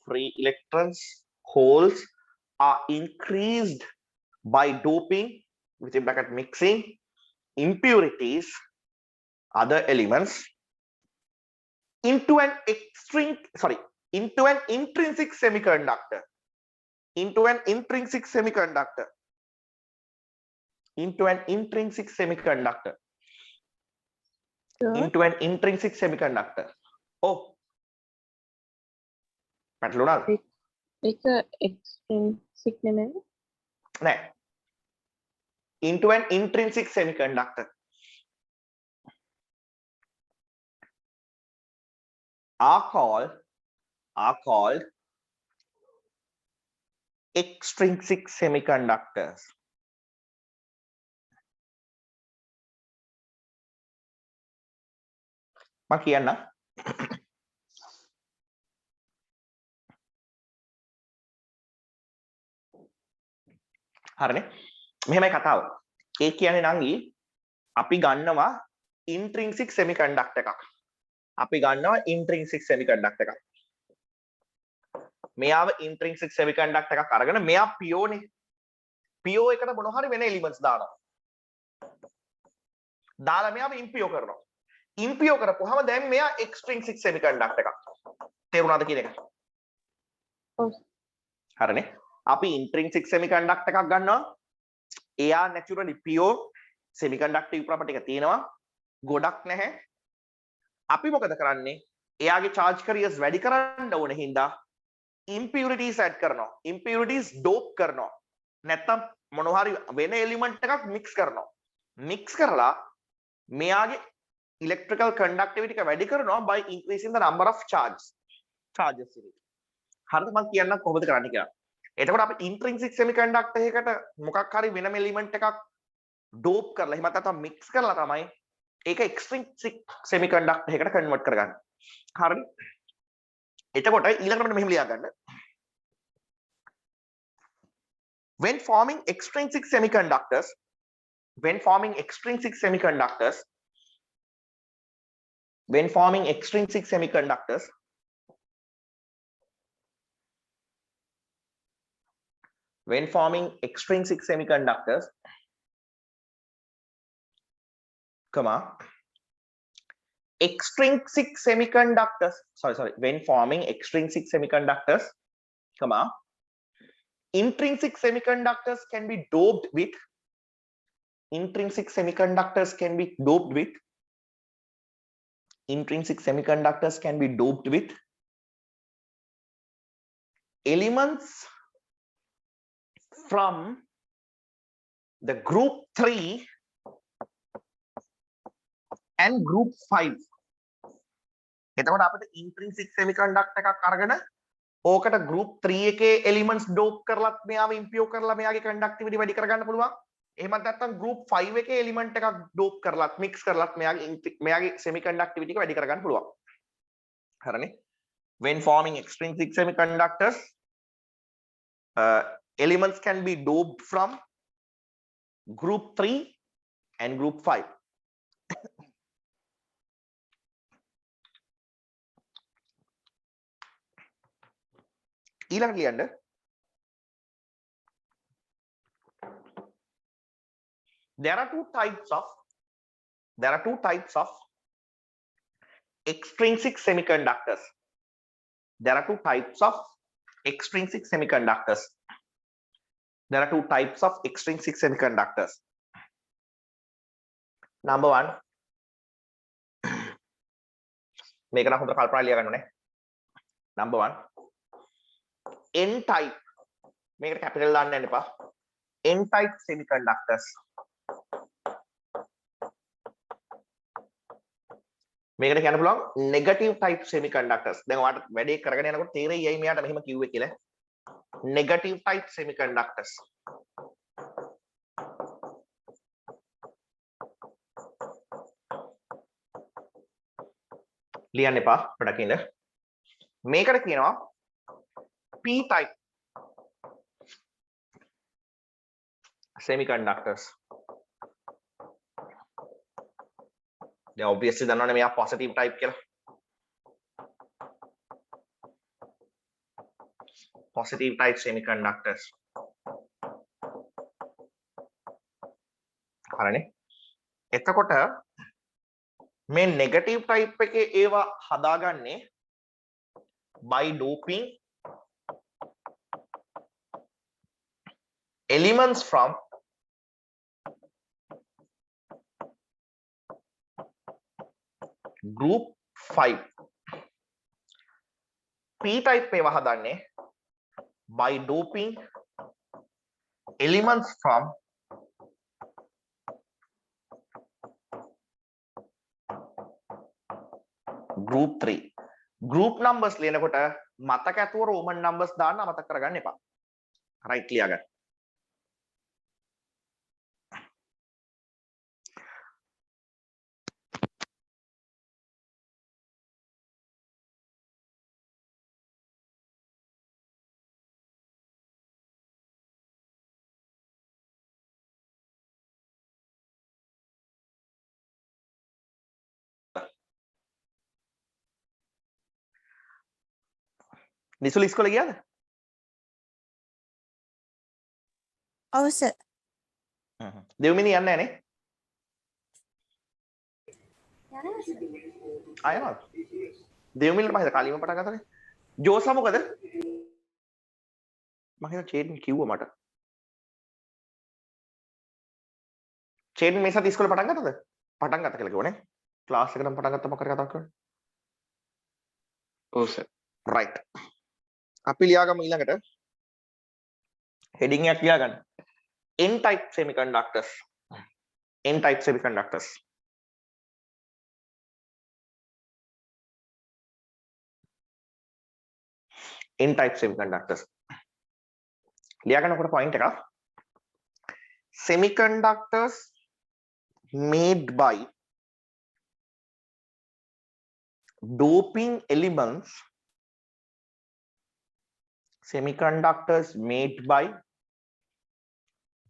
free electrons holes are increased by doping within bracket mixing impurities other elements into an intrinsic semiconductor Sure. into an intrinsic semiconductor. Oh, පැටලුණාද? ඒක extrinsic නෙමෙයි. නෑ. Into an intrinsic semiconductor are called extrinsic semiconductors. මම කියන්න. හරිනේ. මෙහෙමයි කතාව. ඒ කියන්නේ නංගි අපි ගන්නවා intrinsic semiconductor එකක්. අපි ගන්නවා intrinsic semiconductor එකක්. මෙයාව intrinsic semiconductor එකක් අරගෙන මෙයා pure නේ. pure එකට මොන හරි වෙන elements දානවා. දාලා මෙයාව impure කරනවා. impure කරපුවාම දැන් මෙයා extrinsic semiconductor එකක්. තේරුණාද කියන එක? ඔව්. හරිනේ. අපි intrinsic semiconductor එකක් ගන්නවා. එයා naturally pure semiconductive property එක තියෙනවා. ගොඩක් නැහැ. අපි මොකද කරන්නේ? එයාගේ charge carriers වැඩි කරන්න ඕන හින්දා impurities add කරනවා. impurities dope කරනවා. නැත්තම් මොනවා හරි වෙන element එකක් mix කරනවා. mix කරලා මෙයාගේ electrical conductivity එක වැඩි කරනවා by increasing the number of charges in it. හරිද? මම කියන්නම් කොහොමද කරන්නේ කියලා. එතකොට අපි intrinsic semiconductor එකකට මොකක් හරි වෙනම element එකක් dope කරලා එහෙම නැත්නම් mix කරලා තමයි ඒක extrinsic semiconductor එකකට convert කරගන්නේ. හරිද? එතකොට ඊළඟට මෙහෙම ලියා ගන්න. When forming extrinsic semiconductors when forming extrinsic semiconductors comma extrinsic semiconductors when forming extrinsic semiconductors comma intrinsic semiconductors can be doped with intrinsic semiconductors can be doped with elements from the group 3 and group 5. එතකොට අපිට intrinsic semiconductor එකක් අරගෙන ඕකට group 3 එකේ elements dope කරලත් මෙයාව impure කරලා මෙයාගේ conductivity වැඩි කරගන්න පුළුවන්. එහෙමත් නැත්නම් group 5 එකේ element එකක් dope කරලත් mix කරලත් මෙයාගේ semiconductivity එක වැඩි කරගන්න පුළුවන්. හරිනේ? When forming extrinsic semiconductors elements can be doped from group 3 and group 5. ඊළඟට ලියන්න there are two types of extrinsic semiconductors. There are two types of extrinsic semiconductors. Number one, මේක නම් හොඳට කල්පනා ලියා ගන්න ඕනේ. Number one, N type. මේකට capital දාන්න යන්න එපා. N type semiconductors. මේකට කියන්න පුළුවන් negative type semiconductors. දැන් ඔයාලට වැඩේ කරගෙන යනකොට තේරෙයි ඇයි මෙයාට මෙහෙම කිව්වේ කියලා. Negative type semiconductors. ලියන්න එපා පොඩක් ඉන්න. මේකට කියනවා P type semiconductors. දැන් obviously දන්නවනේ මෙයා positive type කියලා. Positive type semiconductors. හරිනේ. එතකොට මේ negative type එකේ ඒවා හදාගන්නේ by doping elements from group 5 p type මේවා හදන්නේ by doping elements from group 3 group numbers ලියනකොට මතක ඇතුව roman numbers දාන්න අමතක කරගන්න එපා right ලියා ගන්න නිසුල ඉස්කෝලේ ගියාද? ඔව් සර්. දෙව්මිනි යන්නේ නැහැ නේ? ආයෙත් දෙව්මිනිට මම හිතා කලින්ම පටන් ගත්තනේ. ජෝසා මොකද? මම හිතා චේන් කිව්වා මට. චේන් මේ සති ඉස්කෝලේ පටන් ගත්තද? පටන් ගත්ත කියලා කිව්වනේ. ක්ලාස් එකටම පටන් ගත්ත මොකක්ද කතා කරන්නේ? ඔව් සර්. right. අපි ලියාගමු ඊළඟට heading එකක් ලියාගන්න n type semiconductors n type semiconductors n type semiconductors ලියාගන්නකොට point එකක් semiconductors made by doping elements semiconductors made by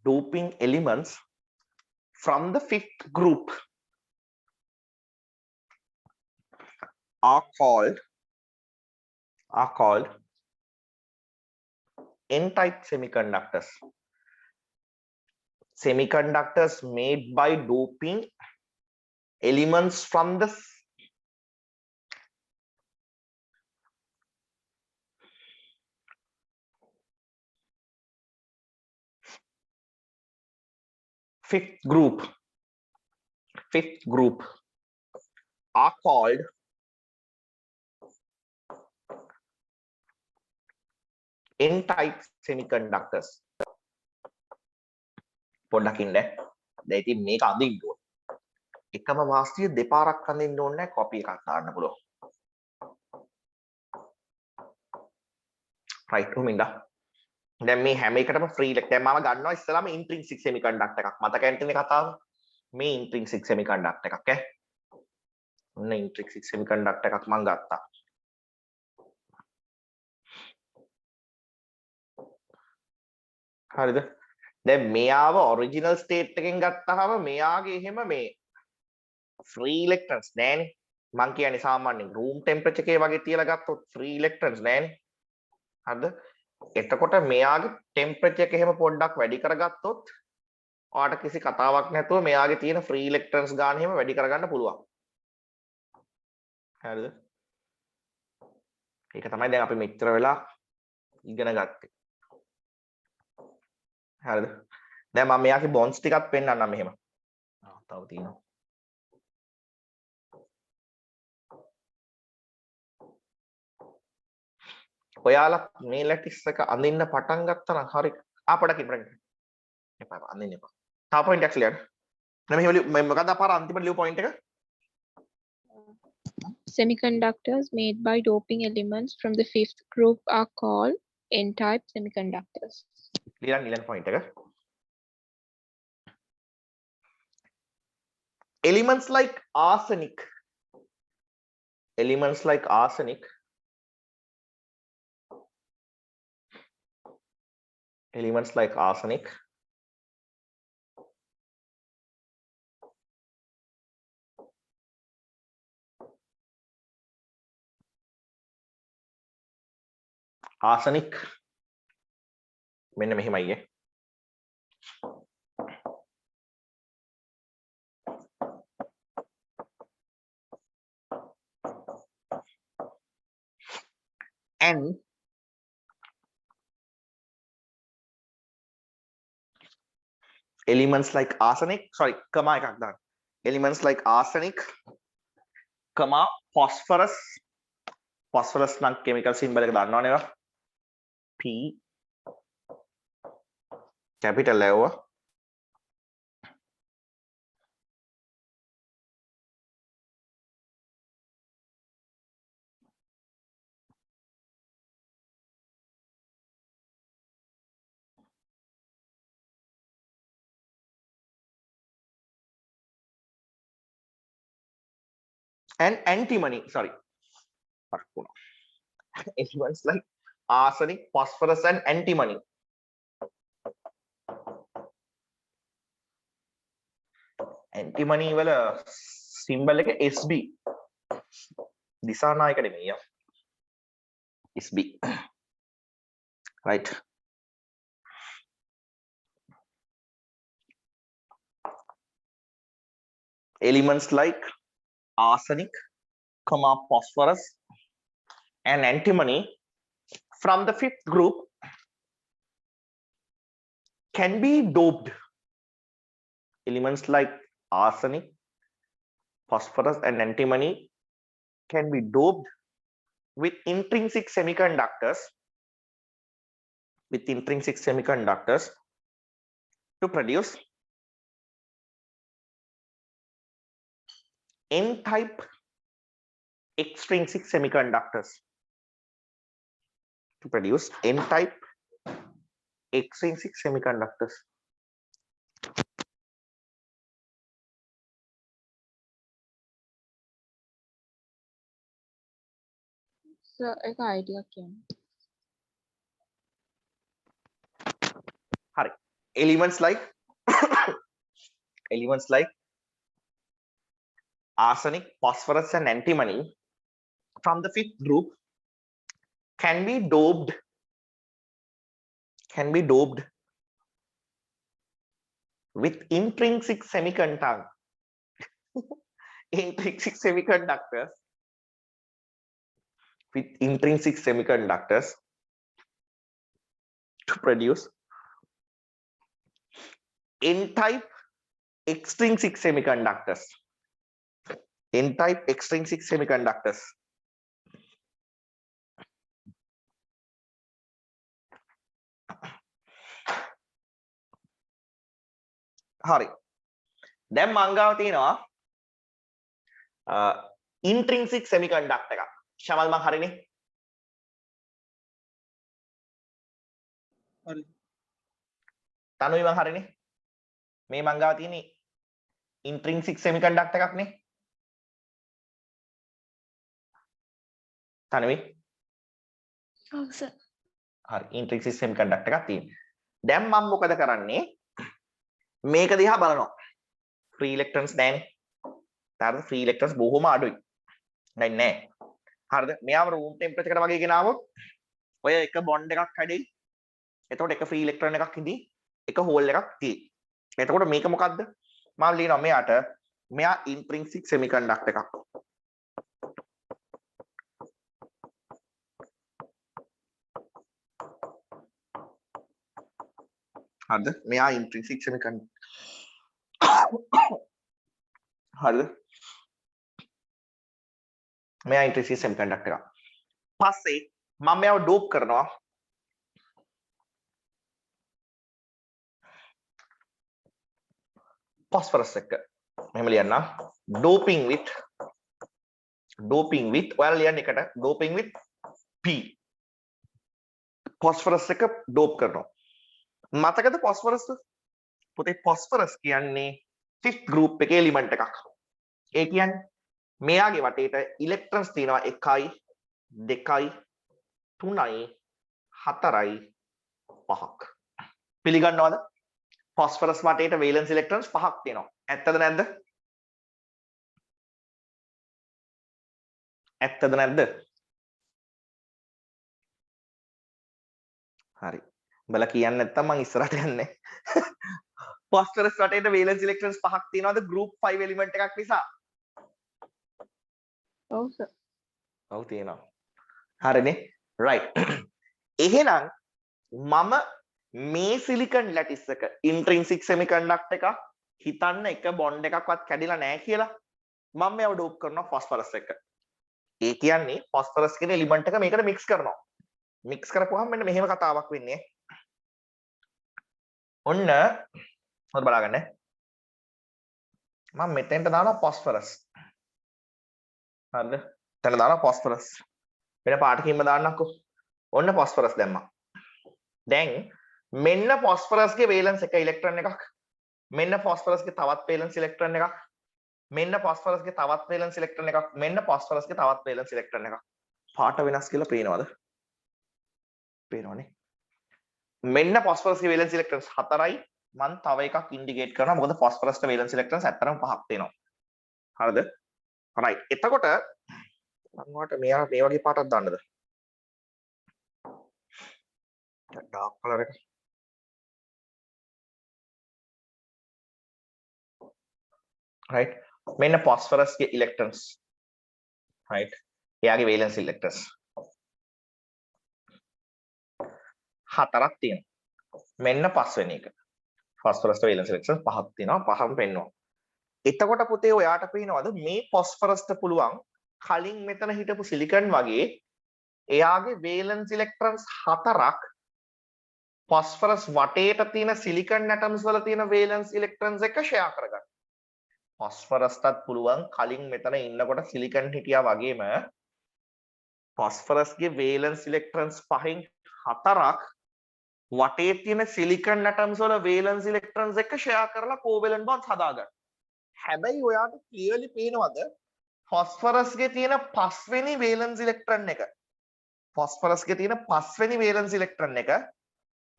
doping elements from the fifth group are called n-type semiconductors. Semiconductors made by doping elements from the fifth group are called n-type semiconductors. පොඩ්ඩක් ඉන්න. දැන් ඉතින් මේක අඳින්න ඕන. එකම වාස්තුවේ දෙපාරක් අඳින්න ඕනේ නැහැ කොපි එකක් දාන්න පුළුවන්. right උමින්ද. දැන් මේ හැම එකටම free දැන් මම ගන්නවා ඉස්සලාම intrinsic semiconductor එකක්. මතක ඇන්ටනේ කතාව. මේ intrinsic semiconductor එකක් ඈ. ඔන්න intrinsic semiconductor එකක් මම ගත්තා. හරිද? දැන් මෙයාව ඔරිජිනල් ස්ටේට් එකෙන් ගත්තාම මෙයාගේ එහෙම මේ ෆ්‍රී ඉලෙක්ට්‍රන්ස් නෑනේ. මං කියන්නේ සාමාන්‍යයෙන් රූම් ටෙම්පරේචර් එකේ වගේ තියලා ගත්තොත් ෆ්‍රී ඉලෙක්ට්‍රන්ස් නෑනේ. හරිද? එතකොට මෙයාගේ ටෙම්පරේචර් එක එහෙම පොඩ්ඩක් වැඩි කරගත්තොත් ඔයාලට කිසි කතාවක් නැතුව මෙයාගේ තියෙන ෆ්‍රී ඉලෙක්ට්‍රන්ස් ගාන එහෙම වැඩි කරගන්න පුළුවන්. හරිද? ඒක තමයි දැන් අපි මෙච්චර වෙලා ඉගෙන ගත්තේ. හරිද? දැන් මම මෙයාගේ බොන්ඩ්ස් ටිකක් පෙන්නන්නම් මෙහෙම. තව තියෙනවා. ඔයාලා මේ ලැටිස් එක අඳින්න පටන් ගත්තා නම් හරි. පොඩකින් එපා අඳින්න එපා. තව පොයින්ට් එකක් ලියන්න. මෙහෙම මොකද අපාර අන්තිමට ලියපු පොයින්ට් එක? Semiconductors made by doping elements from the fifth group are called n-type semiconductors. ලියන්න පොයින්ට් එක. Elements like arsenic මෙන්න මෙහෙමයි and elements like arsenic elements like arsenic comma phosphorus නම් chemical symbol එක දන්නවනේ නේද? P capital letter and antimony, sorry, elements like arsenic, phosphorus and antimony. Antimony වල symbol එක SB. දිසානායක නෙමෙයි. SB. Right. Elements like arsenic, phosphorus and antimony from the fifth group can be doped. Elements like arsenic, phosphorus and antimony can be doped with intrinsic semiconductors to produce n-type extrinsic semiconductors. So एक idea क्या है? Hari. Elements like arsenic, phosphorus and antimony from the fifth group can be doped with intrinsic semiconductors to produce n-type extrinsic semiconductors. Hari. දැන් මං ගාව තියෙනවා intrinsic semiconductor එකක්. ශමල් මං හරිනේ? හරි. තනුයි මං හරිනේ? මේ මං ගාව තියෙන්නේ intrinsic semiconductor එකක් නේ? තනුයි? ඔව් සර්. හරි intrinsic semiconductor එකක් තියෙනවා. දැන් මම මොකද කරන්නේ? මේක දිහා බලනවා. free electrons දැන් තාර free electrons බොහොම අඩුයි. දැන් නෑ. හරිද? මෙයාව room temperature එකට වගේ ගෙනාවොත් ඔය එක bond එකක් හැදෙයි. එතකොට එක free electron එකක් ඉදී එක hole එකක් තියෙයි. එතකොට මේක මොකද්ද? මම ලියනවා මෙයා intrinsic semiconductor එකක්. හරිද? මෙයා intrinsic semiconductor. හරිද? මෙයා intrinsic semiconductor එකක්. පස්සේ මම මෙයාව dope කරනවා phosphorus එක. මෙහෙම ලියන්න. doping with ඔයාලා ලියන්න එකට doping with P. phosphorus එක dope කරනවා. මතකද phosphorus? පුතේ phosphorus කියන්නේ fifth group එකේ element එකක්. ඒ කියන්නේ මෙයාගේ වටේට electrons තියෙනවා 1යි 2යි 3යි 4යි 5ක්. පිළිගන්නවද? phosphorus වටේට valence electrons 5ක් තියෙනවා. ඇත්තද නැද්ද? හරි. බලා කියන්නේ නැත්තම් මම ඉස්සරහට යන්නේ. phosphorus වටේට valence electrons 5ක් තියෙනවද group 5 element එකක් නිසා? ඔව් සර්. ඔව් තියෙනවා. හරිනේ. right. එහෙනම් මම මේ silicon lattice එක intrinsic semiconductor එක හිතන්න එක bond එකක්වත් කැඩිලා නැහැ කියලා. මම මේව ඩෝප් කරනවා ෆොස්ෆරස් එක. ඒ කියන්නේ ෆොස්ෆරස් කියන එලිමන්ට් එක මේකට මික්ස් කරනවා. මික්ස් කරපුවාම මෙන්න මෙහෙම කතාවක් වෙන්නේ. ඔන්න හොඳ බලාගන්න. මම මෙතෙන්ට දානවා ෆොස්ෆරස්. හරිද? එතන දානවා ෆොස්ෆරස්. වෙන පාටකින්ම දාන්නම්කෝ. ඔන්න ෆොස්ෆරස් දැම්මා. දැන් මෙන්න ෆොස්ෆරස්ගේ වේලන්ස් එක ඉලෙක්ට්‍රෝන එකක්. මෙන්න ෆොස්ෆරස්ගේ තවත් වේලන්ස් ඉලෙක්ට්‍රෝන එකක්. මෙන්න ෆොස්ෆරස්ගේ තවත් වේලන්ස් ඉලෙක්ට්‍රෝන එකක්. මෙන්න ෆොස්ෆරස්ගේ තවත් වේලන්ස් ඉලෙක්ට්‍රෝන එකක්. පාට වෙනස් කියලා පේනවද? පේනවනේ. මෙන්න ෆොස්ෆරස්ගේ වේලන්ස් ඉලෙක්ට්‍රෝන්ස් 4යි. මම තව එකක් ඉන්ඩිකේට් කරනවා. මොකද ෆොස්ෆරස්ට වේලන්ස් ඉලෙක්ට්‍රෝන්ස් ඇත්තටම 5ක් තියෙනවා. හරිද? right. එතකොට මම වාට මේ වගේ පාටක් දාන්නද? dark color එක. right. මෙන්න phosphorusගේ electrons. right. එයාගේ valence electrons. 4ක් තියෙනවා. මෙන්න පස්වෙනි එක. phosphorus valence electrons 5ක් තියෙනවා. 5ම පෙන්වනවා. එතකොට පුතේ ඔයාට පේනවද මේ phosphorusට පුළුවන් කලින් මෙතන හිටපු silicon වගේ එයාගේ valence electrons 4ක් phosphorus වටේට තියෙන silicon atoms වල තියෙන valence electrons එක share කරගන්න. phosphorusටත් පුළුවන් කලින් මෙතන ඉන්නකොට silicon හිටියා වගේම phosphorusගේ valence electrons 5න් 4ක් වටේ තියෙන silicon atoms වල valence electrons එක share කරලා covalent bonds හදාගන්න. හැබැයි ඔයාට clearly පේනවද phosphorusගේ තියෙන 5 වෙනි valence electron එක phosphorusගේ තියෙන 5 වෙනි valence electron එක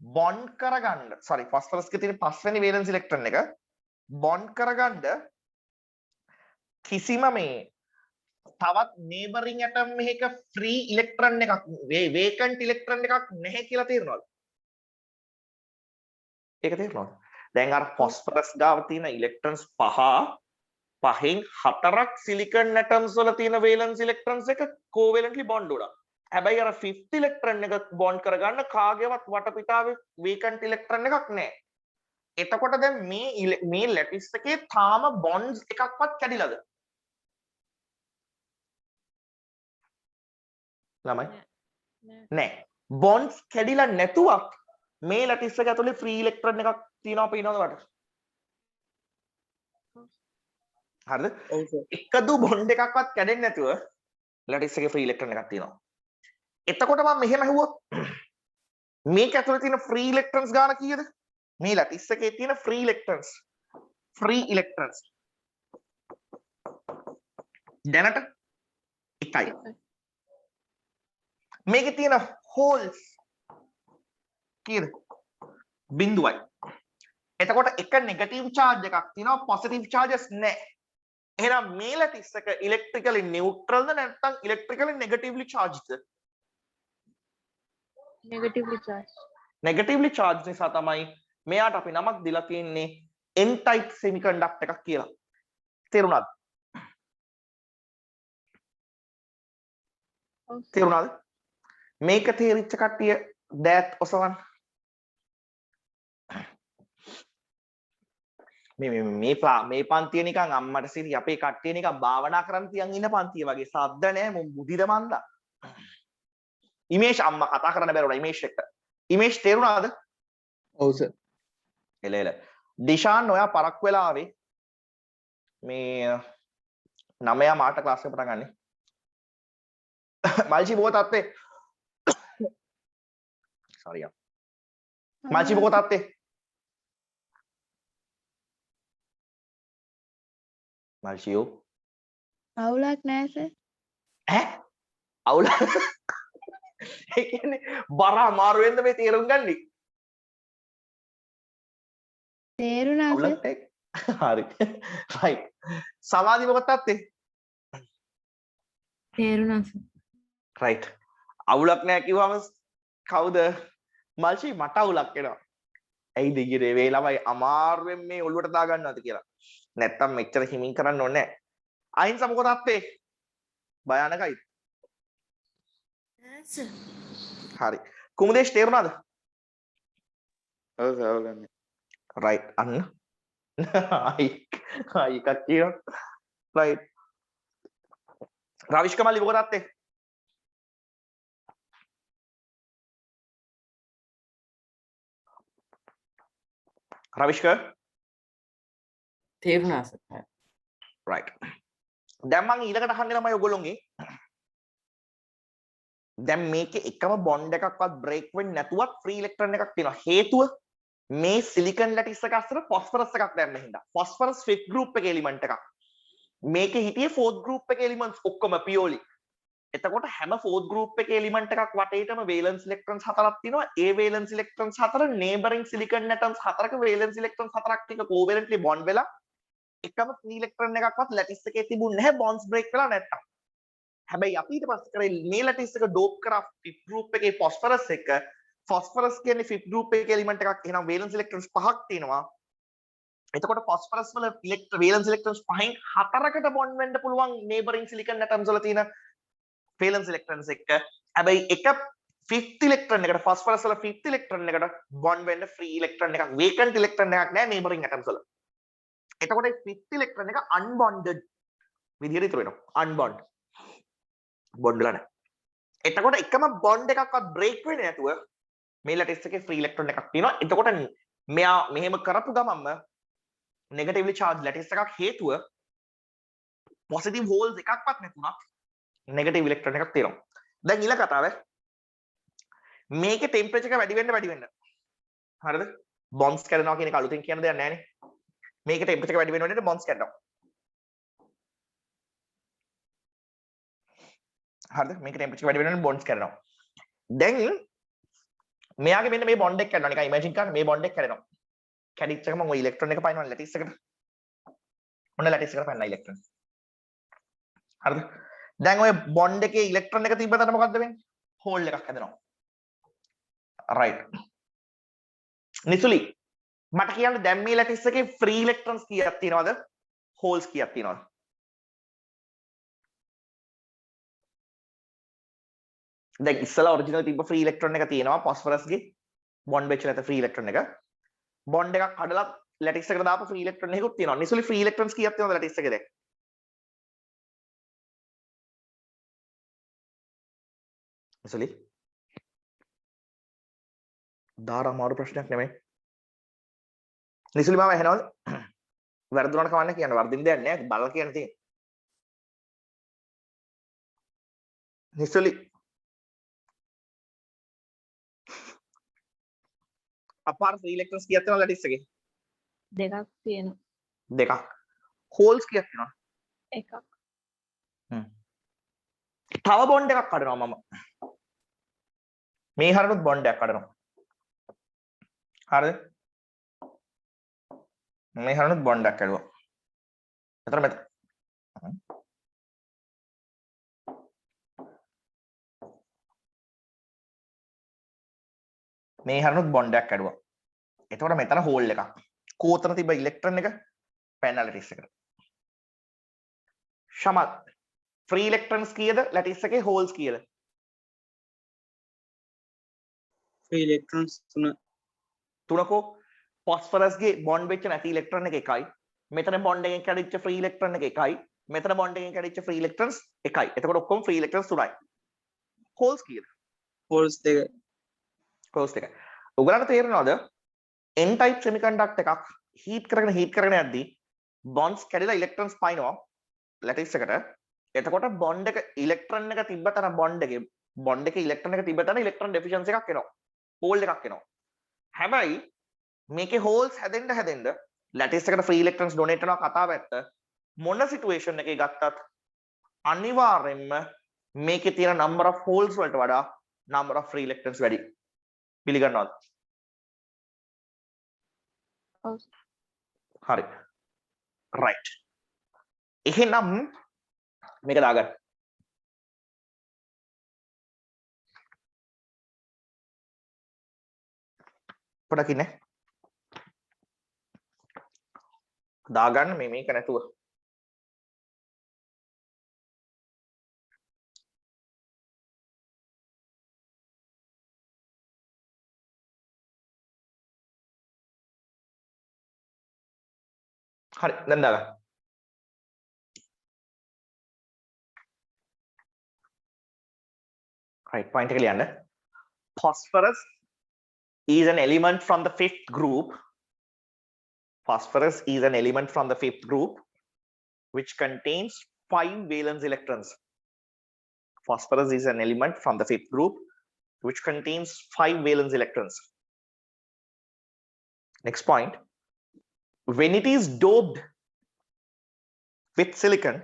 bond කරගන්න phosphorusගේ තියෙන 5 වෙනි valence electron එක bond කරගන්න කිසිම මේ තවත් neighboring atom එකක free electron එකක් vacant electron එකක් නැහැ කියලා තේරෙනවද? ඒක තේරෙනවද? දැන් අර phosphorus ගාව තියෙන electrons 5න් 4ක් silicon atoms වල තියෙන valence electrons එක covalently bond උනා. හැබැයි අර 5th electron එක bond කරගන්න කාගේවත් වටපිටාවේ vacant electron එකක් නැහැ. එතකොට දැන් මේ lattice එකේ තාම bonds එකක්වත් කැඩිලාද? ළමයි නැහැ. bonds කැඩිලා නැතුවක් මේ lattice එක ඇතුලේ free electron එකක් තියෙනවා පේනවද වට? හරිද? ඔව් සර්. එකදු බොන්ඩ් එකක්වත් කැඩෙන්නේ නැතුව lattice එකේ free electron එකක් තියෙනවා. එතකොට මම මෙහෙම අහුවොත් මේක ඇතුලේ තියෙන free electrons ගාන කීයද? මේ lattice එකේ තියෙන free electrons දැනට 1යි. මේකේ තියෙන holes කීයද? 0යි. එතකොට එක negative charge එකක් තියෙනවා positive charges නැහැ. එහෙනම් මේ lattice එක electrically neutral ද නැත්නම් electrically negatively charged ද? Negatively charged. negatively charged නිසා තමයි මෙයාට අපි නමක් දීලා තියෙන්නේ n type semiconductor එකක් කියලා. තේරුණාද? තේරුණාද? මේක තේරිච්ච කට්ටිය දෑත් ඔසවන්න. මේ පන්තිය නිකන් අම්මට සිරි අපේ කට්ටිය නිකන් භාවනා කරන් තියන් ඉන්න පන්තිය වගේ සද්ද නැහැ මොන් බුදිද මන්දා. ඉමේජ් අම්මා කතා කරන්න බැරුණා ඉමේජ් එක්ක. ඉමේජ් තේරුණාද? ඔව් සර්. එල. දිශාන් ඔයා පරක් වෙලා ආවේ. මේ 9 මාට ක්ලාස් එක පටන් ගන්නෙ. මල්චි බෝ තාත්තේ. sorry යා. මල්චි බෝ තාත්තේ. මල්චියෝ. අවුලක් නෑ සර්. ඈ? අවුල? ඒ කියන්නේ බර අමාරු වෙනද මේ තේරුම් ගන්නි? තේරුණා සර්. අවුලක් නැහැ. හරි. right. සමාධි මොකක්ද තාත්තේ? තේරුණා සර්. right. අවුලක් නැහැ කිව්වම කවුද? මල්චි මට අවුලක් එනවා. ඇයිද ඊයේ වේ ළමයි අමාරුවෙන් මේ ඔළුවට දා ගන්නවද කියලා. නැත්තම් මෙච්චර හිමින් කරන්න ඕනේ නැහැ. අයින්ස මොකද තාත්තේ? භයානකයි. සර්. හරි. කුමුදේශ් තේරුණාද? ඔව් සර් අවුලන්නේ. right අන්න. අයි එකක් කියනවා. right. රවිෂ්ක මල්ලි මොකද අත්තේ? රවිෂ්ක තේරුණා සර්. right. දැන් මම ඊළඟට අහන්නේ ළමයි ඔයගොල්ලෝගේ දැන් මේකේ එකම බොන්ඩ් එකක්වත් බ්‍රේක් වෙන්නේ නැතුවත් ෆ්‍රී ඉලෙක්ට්‍රෝන එකක් තියෙනවා. හේතුව මේ සිලිකන් ලැටිස් එක අතර ෆොස්ෆරස් එකක් දැම්ම හින්දා. ෆොස්ෆරස් ෆිෆ්ත් ගෲප් එකේ එලිමන්ට් එකක්. මේකේ හිටියේ ෆෝර්ත් ගෲප් එකේ එලිමන්ට්ස් ඔක්කොම පියෝලි. එතකොට හැම ෆෝර්ත් ගෲප් එකේ එලිමන්ට් එකක් වටේටම වේලන්ස් ඉලෙක්ට්‍රෝන්ස් හතරක් තියෙනවා. ඒ වේලන්ස් ඉලෙක්ට්‍රෝන්ස් හතර නේබරින් සිලිකන් ඇටම්ස් හතරක වේලන්ස් ඉලෙක්ට්‍රෝන්ස් හතරක් ටික කෝවලන්ට්ලි බොන්ඩ් වෙලා එකම ෆ්‍රී ඉලෙක්ට්‍රෝන එකක්වත් ලැටිස් එකේ තිබුණ නැහැ බොන්ඩ්ස් බ්‍රේක් වෙලා නැත්තම්. හැබැයි අපි ඊට පස්සේ කරේ මේ ලැටිස් එක ඩෝප් කරා ෆිෆ්ත් ගෲප් එකේ ෆොස්ෆරස් එක. ෆොස්ෆරස් කියන්නේ ෆිෆ්ත් ගෲප් එකේ එලිමන්ට් එකක්. එහෙනම් වේලන්ස් ඉලෙක්ට්‍රෝන්ස් පහක් තියෙනවා. එතකොට ෆොස්ෆරස් වල වේලන්ස් ඉලෙක්ට්‍රෝන්ස් පහෙන් හතරකට බොන්ඩ් වෙන්න පුළුවන් නේබරින් සිලිකන් ඇටම්ස් වල තියෙන වේලන්ස් ඉලෙක්ට්‍රෝන්ස් එක. හැබැයි එක ෆිෆ්ත් ඉලෙක්ට්‍රෝන එකට ෆොස්ෆරස් වල ෆිෆ්ත් ඉලෙක්ට්‍රෝන එකට බොන්ඩ් වෙන්න ෆ්‍රී ඉලෙක්ට්‍රෝන එකක් වේකන්ට් ඉලෙක්ට්‍රෝන එකක් නෑ නේබරින් ඇටම්ස් වල. එතකොට ෆිෆ්ත් ඉලෙක්ට්‍රෝන එක අන්බොන්ඩඩ් විදිහට ඉතුරු වෙනවා. අන්බොන්ඩ් බොන්ඩ් වෙලා නැහැ. එතකොට එකම බොන්ඩ් එකක්වත් බ්‍රේක් වෙන්නේ නැතුව මේ ලැටිස් එකේ ෆ්‍රී ඉලෙක්ට්‍රෝන එකක් තියෙනවා. එතකොට මෙයා මෙහෙම කරපු ගමන්ම නෙගටිව්ලි charged ලැටිස් එකක් හේතුව පොසිටිව් හෝල්ස් එකක්වත් නැතුණත් නෙගටිව් ඉලෙක්ට්‍රෝන එකක් තියෙනවා. දැන් ඊළඟ කතාව මේකේ ටෙම්පරේචර් එක වැඩි වෙන්න හරිද? බොන්ඩ්ස් කැඩෙනවා කියන එක අලුතෙන් කියන්න දෙයක් නැහැ නේ. මේකේ ටෙම්පරේචර් එක වැඩි වෙනකොට බොන්ඩ්ස් කැඩෙනවා. හරිද? මේක ටෙම්පරේචර් වැඩි වෙනකොට බොන්ඩ්ස් කැඩෙනවා. දැන් මෙයාගේ මෙන්න මේ බොන්ඩ් එක කැඩෙනවා. නිකන් ඉමේජින් කරන්න මේ බොන්ඩ් එක කැඩෙනවා. කැඩිච්ච ගමන් ඔය ඉලෙක්ට්‍රෝන එක පයින්නවා ලැටිස් එකට. ඔන්න ලැටිස් එකට පයින්නා ඉලෙක්ට්‍රෝන. හරිද? දැන් ඔය බොන්ඩ් එකේ ඉලෙක්ට්‍රෝන එක තිබ්බ තැන මොකද්ද වෙන්නේ? හෝල් එකක් හැදෙනවා. right. නිසුලි මට කියන්න දැන් මේ ලැටිස් එකේ ෆ්‍රී ඉලෙක්ට්‍රෝන්ස් කීයක් තියෙනවද? හෝල්ස් කීයක් තියෙනවද? දැන් ඉස්සලා ඔරිජිනල් තිබ්බ ෆ්‍රී ඉලෙක්ට්‍රෝන එක තියෙනවා ෆොස්ෆරස්ගේ බොන්ඩ් වෙච්ච නැත ෆ්‍රී ඉලෙක්ට්‍රෝන එක. බොන්ඩ් එකක් කඩලා ලැටිස් එකට දාපු ෆ්‍රී ඉලෙක්ට්‍රෝන එකකුත් තියෙනවා. නිසුලි ෆ්‍රී ඉලෙක්ට්‍රෝන්ස් කීයක් තියෙනවද ලැටිස් එකේ දැන්? නිසුලි දාර අමාරු ප්‍රශ්නයක් නෙමෙයි. නිසුලි මාව ඇහෙනවද? වැරදුනට කවන්න කියන්න වර්ධින්න දෙයක් නෑ බලලා කියන්න තියෙන්නේ. නිසුලි අපාර ෆ්‍රී ඉලෙක්ට්‍රෝන්ස් කීයක් තියෙනවද ලැටිස් එකේ? දෙකක් තියෙනවා. දෙකක්. හෝල්ස් කීයක් තියෙනවද? එකක්. තව බොන්ඩ් එකක් කඩනවා මම. මේ හරනොත් බොන්ඩ් එකක් කඩනවා. හරිද? මේ හරනොත් බොන්ඩ් එකක් කඩුවා. එතන මෙතන. මේ හරනොත් බොන්ඩ් එකක් කඩුවා. එතකොට මෙතන හෝල් එකක්. කෝතන තිබ්බ ඉලෙක්ට්‍රෝන එක පැනලිටිස් එකට. ශමත් ෆ්‍රී ඉලෙක්ට්‍රෝන්ස් කීයද? ලැටිස් එකේ හෝල්ස් කීයද? Free electrons 3. තුනකෝ ෆොස්ෆරස්ගේ බොන්ඩ් වෙච්ච නැති ඉලෙක්ට්‍රෝන එක එකයි. මෙතන බොන්ඩ් එකෙන් කැඩිච්ච ෆ්‍රී ඉලෙක්ට්‍රෝන එක එකයි. මෙතන බොන්ඩ් එකෙන් කැඩිච්ච ෆ්‍රී ඉලෙක්ට්‍රෝන්ස් එකයි. එතකොට ඔක්කොම ෆ්‍රී ඉලෙක්ට්‍රෝන්ස් 3යි. හෝල්ස් කීයද? හෝල්ස් 2. හෝල්ස් 2යි. ඔයගලන්ට තේරෙනවද? n type semiconductor එකක් හීට් කරගෙන යද්දී බොන්ඩ්ස් කැඩිලා ඉලෙක්ට්‍රෝන්ස් පයින්නවා ලැටිස් එකට. එතකොට බොන්ඩ් එක ඉලෙක්ට්‍රෝන එක තිබ්බ තැන බොන්ඩ් එකේ ඉලෙක්ට්‍රෝන එක තිබ්බ තැන ඉලෙක්ට්‍රෝන ඩෙෆිෂන්සි එකක් එනවා. හෝල් එකක් එනවා. හැබැයි මේකේ හෝල්ස් හැදෙන්න ලැටිස් එකට ෆ්‍රී ඉලෙක්ට්‍රෝන්ස් ඩොනේට් කරනවා කතාව ඇත්ත. මොන සිටුේෂන් එකේ ගත්තත් අනිවාර්යෙන්ම මේකේ තියෙන number of holes වලට වඩා number of free electrons වැඩි. පිළිගන්නවද? ඔව්. හරි. right. එහෙනම් මේක දාගන්න. පොඩක් ඉන්නේ. දාගන්න මේක නැතුව. හරි දැන් දාගන්න. right point එක ලියන්න. Phosphorus is an element from the fifth group. Phosphorus is an element from the fifth group which contains 5 valence electrons. Phosphorus is an element from the fifth group which contains 5 valence electrons. Next point, when it is doped with silicon,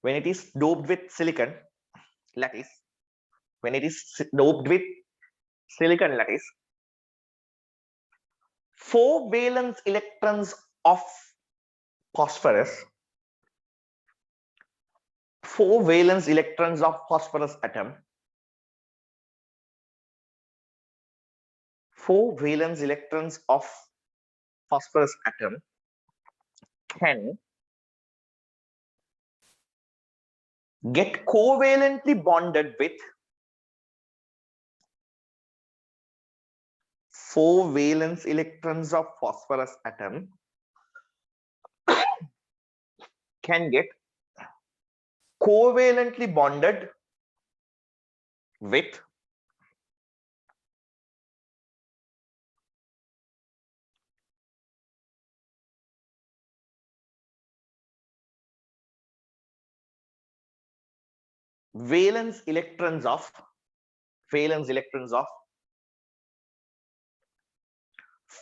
when it is doped with silicon lattice, when it is doped with silicon lattice, 4 valence electrons of phosphorus, 4 valence electrons of phosphorus atom, 4 valence electrons of phosphorus atom can get covalently bonded with 4 valence electrons of phosphorus atom can get covalently bonded with valence electrons of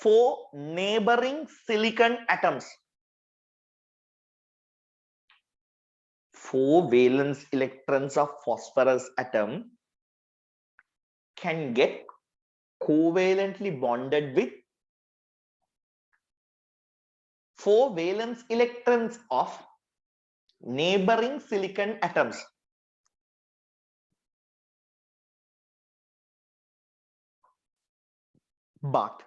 4 neighboring silicon atoms. 4 valence electrons of phosphorus atom can get covalently bonded with 4 valence electrons of neighboring silicon atoms. But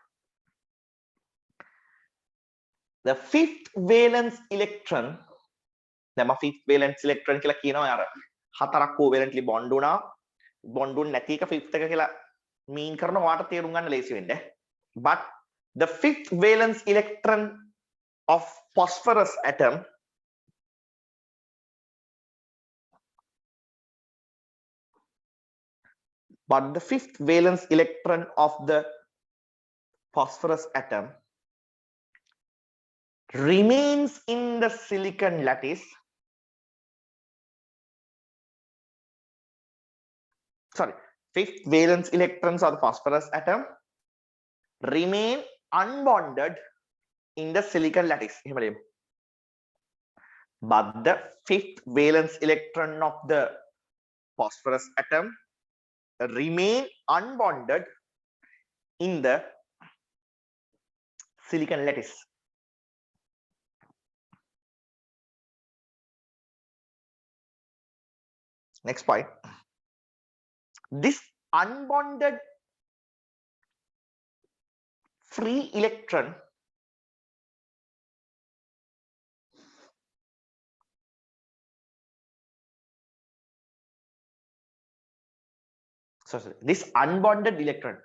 the fifth valence electron, දැන් fifth valence electron කියලා කියනවා අර හතරක් covalently bond වුණා bond වුණ නැති එක fifth එක කියලා mean කරන ඔයාට තේරුම් ගන්න ලේසි වෙන්න. But the fifth valence electron of phosphorus atom phosphorus atom remains in the silicon lattice. Sorry, fifth valence electrons of the phosphorus atom remain unbonded in the silicon lattice. But the fifth valence electron of the phosphorus atom remain unbonded in the silicon lattice. Next point, this unbonded free electron this unbonded electron,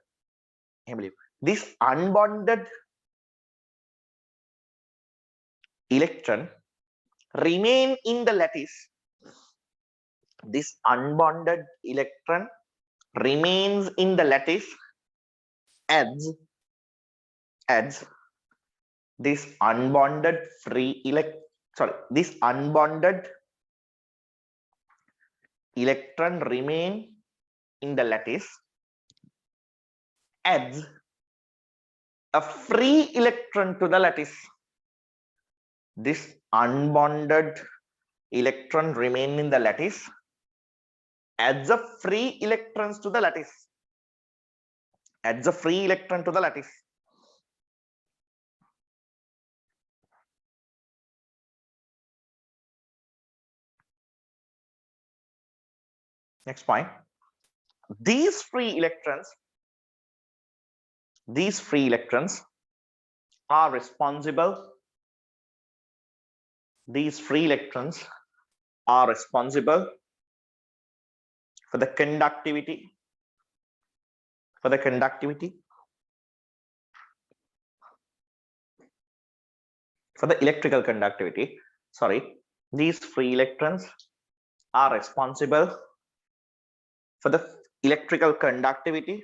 this unbonded electron remain in the lattice. This unbonded electron remains in the lattice as this unbonded this unbonded electron remain in the lattice adds a free electron to the lattice. This unbonded electron remain in the lattice adds a free electrons to the lattice. Adds a free electron to the lattice. Next point, these free electrons are responsible for the conductivity for the electrical conductivity, sorry, these free electrons are responsible for the electrical conductivity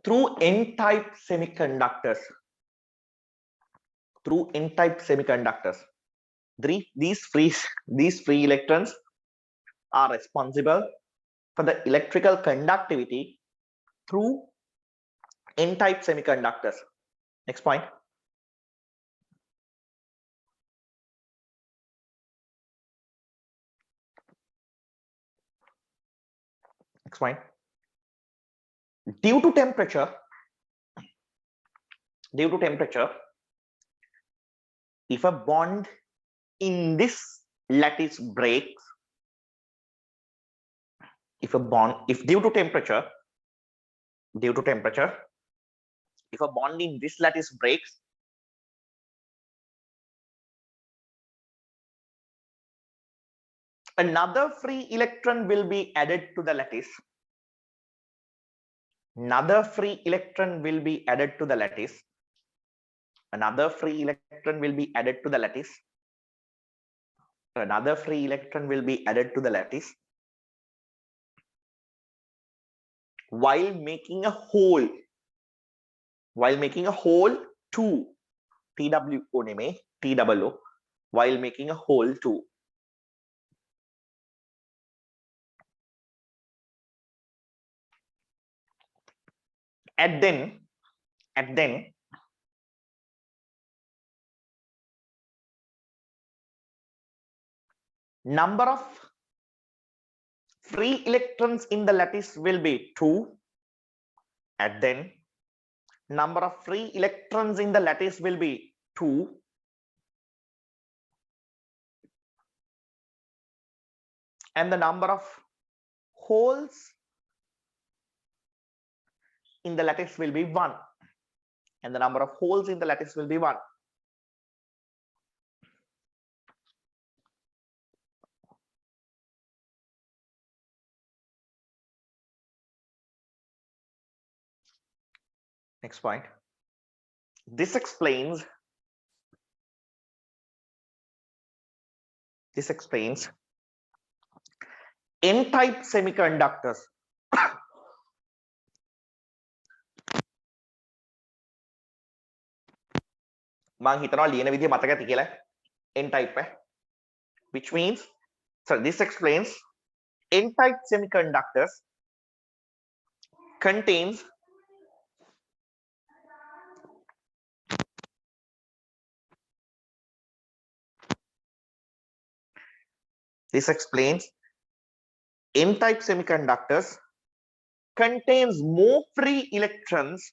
through n-type semiconductors. Through n-type semiconductors, these free electrons are responsible for the electrical conductivity through n-type semiconductors. Next point. Next point. Due to temperature, if a bond in this lattice breaks, if due to temperature, if a bond in this lattice breaks, another free electron will be added to the lattice. Another free electron will be added to the lattice. Another free electron will be added to the lattice. Another free electron will be added to the lattice while making a hole. While making a hole to TWO name TWO. While making a hole to. And then number of free electrons in the lattice will be 2, and then number of free electrons in the lattice will be 2, and the number of holes in the lattice will be 1, and the number of holes in the lattice will be 1. Next point. This explains n-type semiconductors. මම හිතනවා ලියන විදිය මතක ඇති කියලා n-type which means this explains n-type semiconductors contains n-type semiconductors contains more free electrons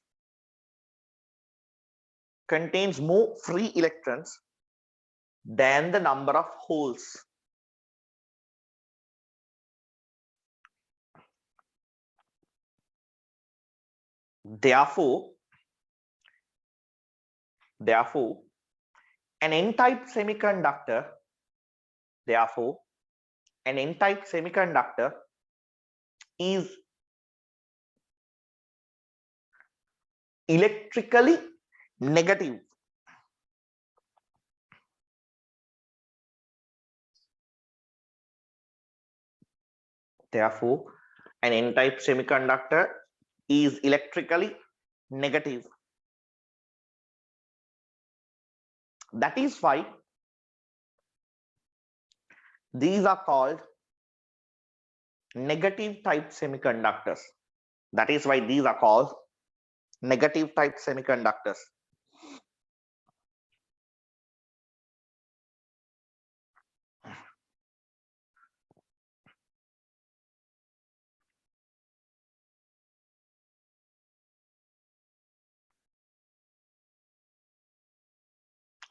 than the number of holes. Therefore, an n-type semiconductor is electrically negative. Therefore, an n-type semiconductor is electrically negative. That is why these are called negative type semiconductors. That is why these are called negative type semiconductors.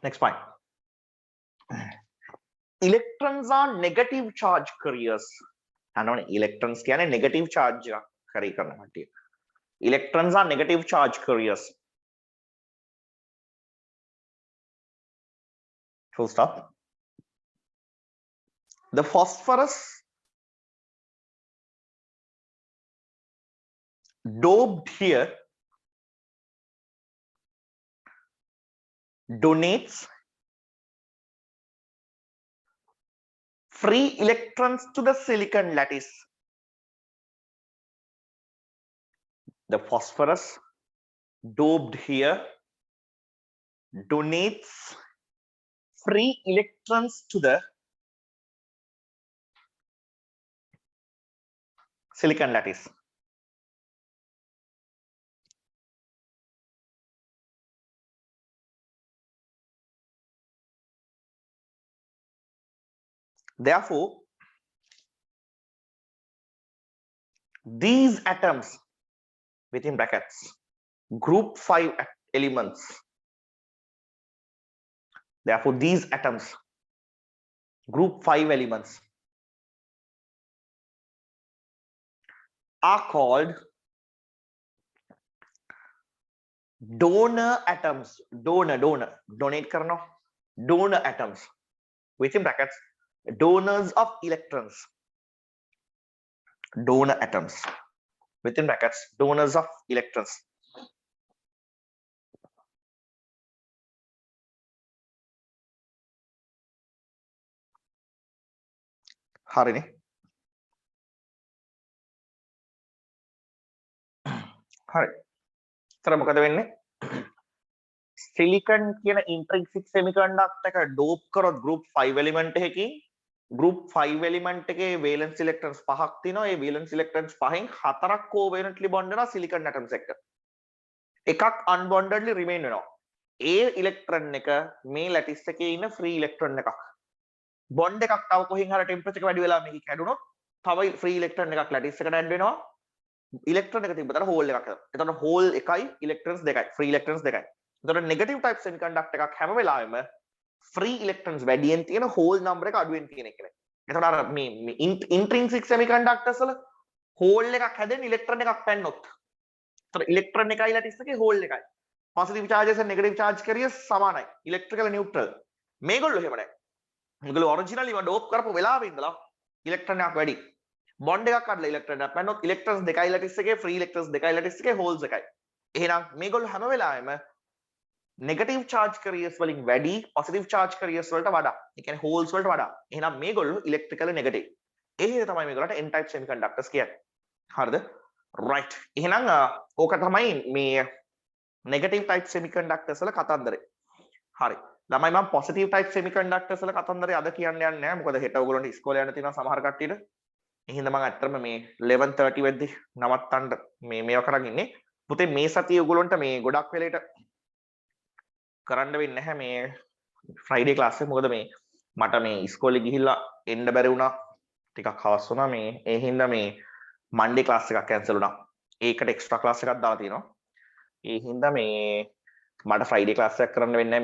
Next point. Electrons are negative charge carriers. Electrons කියන්නේ negative charge carry කරන කට්ටිය. Electrons are negative charge carriers. Full stop. The phosphorus doped here donates free electrons to the silicon lattice. The phosphorus doped here donates free electrons to the silicon lattice. Therefore, these atoms within brackets, group 5 elements. Therefore, these atoms, group 5 elements, are called donor atoms. Donate karna. Donor atoms within brackets, donors of electrons. Donor atoms within brackets, donors of electrons. හරිනේ. හරි. එතන මොකද වෙන්නේ? Silicon කියන intrinsic සෙමිකන්ඩක්ටර් එක dope කරොත් group 5 element එකකින් group 5 element එකේ valence electrons පහක් තියෙනවා. ඒ valence electrons පහෙන් හතරක් covalently bond වෙනවා silicon atoms එක්ක. එකක් unbondedly remain වෙනවා. ඒ electron එක මේ lattice එකේ ඉන්න free electron එකක්. bond එකක් තව කොහෙන් හරි temperature එක වැඩි වෙලා මේක කැඩුනොත් තව free electron එකක් lattice එකට add වෙනවා. electron එක තිබ්බතර hole එකක්. එතකොට hole එකයි electrons දෙකයි free electrons දෙකයි. එතකොට negative type semiconductor එකක් හැම වෙලාවෙම free electrons වැඩියෙන් තියෙන hole number එක අඩුවෙන් තියෙන එක. එතකොට අර මේ intrinsic semiconductors වල hole එකක් හැදෙන්නේ electron එකක් පැන්නොත්. එතකොට electron එකයි lattice එකේ hole එකයි. positive charges and negative charge carriers සමානයි. electrical neutral. මේගොල්ලෝ එහෙම නැහැ. මේගොල්ලෝ originally ඩෝප් කරපු වෙලාවෙ ඉඳලා electron එකක් වැඩි. bond එකක් අඩලා electron එකක් පැන්නොත් electrons දෙකයි lattice එකේ free electrons දෙකයි lattice එකේ holes එකයි. එහෙනම් මේගොල්ලෝ හැම වෙලාවෙම negative charge carriers වලින් වැඩි positive charge carriers වලට වඩා. ඒ කියන්නේ holes වලට වඩා. එහෙනම් මේගොල්ලෝ electrically negative. ඒ හින්දා තමයි මේගොල්ලන්ට n type semiconductors කියන්නේ. හරිද? right. එහෙනම් ඕක තමයි මේ negative type semiconductors වල කතන්දරේ. හරි. ළමයි මම positive type semiconductors වල කතන්දරේ අද කියන්න යන්නේ නැහැ. මොකද හෙට ඔයගොල්ලන්ට ඉස්කෝලේ යන්න තියෙනවා සමහර කට්ටියට. ඒ හින්දා මම ඇත්තටම මේ 11:30 වෙද්දි නවත්තන්න මේව කරන් ඉන්නේ. පුතේ මේ සතියේ ඔයගොල්ලන්ට මේ ගොඩක් වෙලේට කරන්න වෙන්නේ නැහැ මේ ෆ්‍රයිඩේ ක්ලාස් එක. මොකද මේ මට මේ ඉස්කෝලේ ගිහිල්ලා එන්න බැරි වුණා. ටිකක් හවස් වුණා මේ. ඒ හින්දා මේ මන්ඩේ ක්ලාස් එකක් කැන්සල් වුණා. ඒකට එක්ස්ට්‍රා ක්ලාස් එකක් දාලා තියෙනවා. ඒ හින්දා මේ මට ෆ්‍රයිඩේ ක්ලාස් එකක් කරන්න වෙන්නේ නැහැ.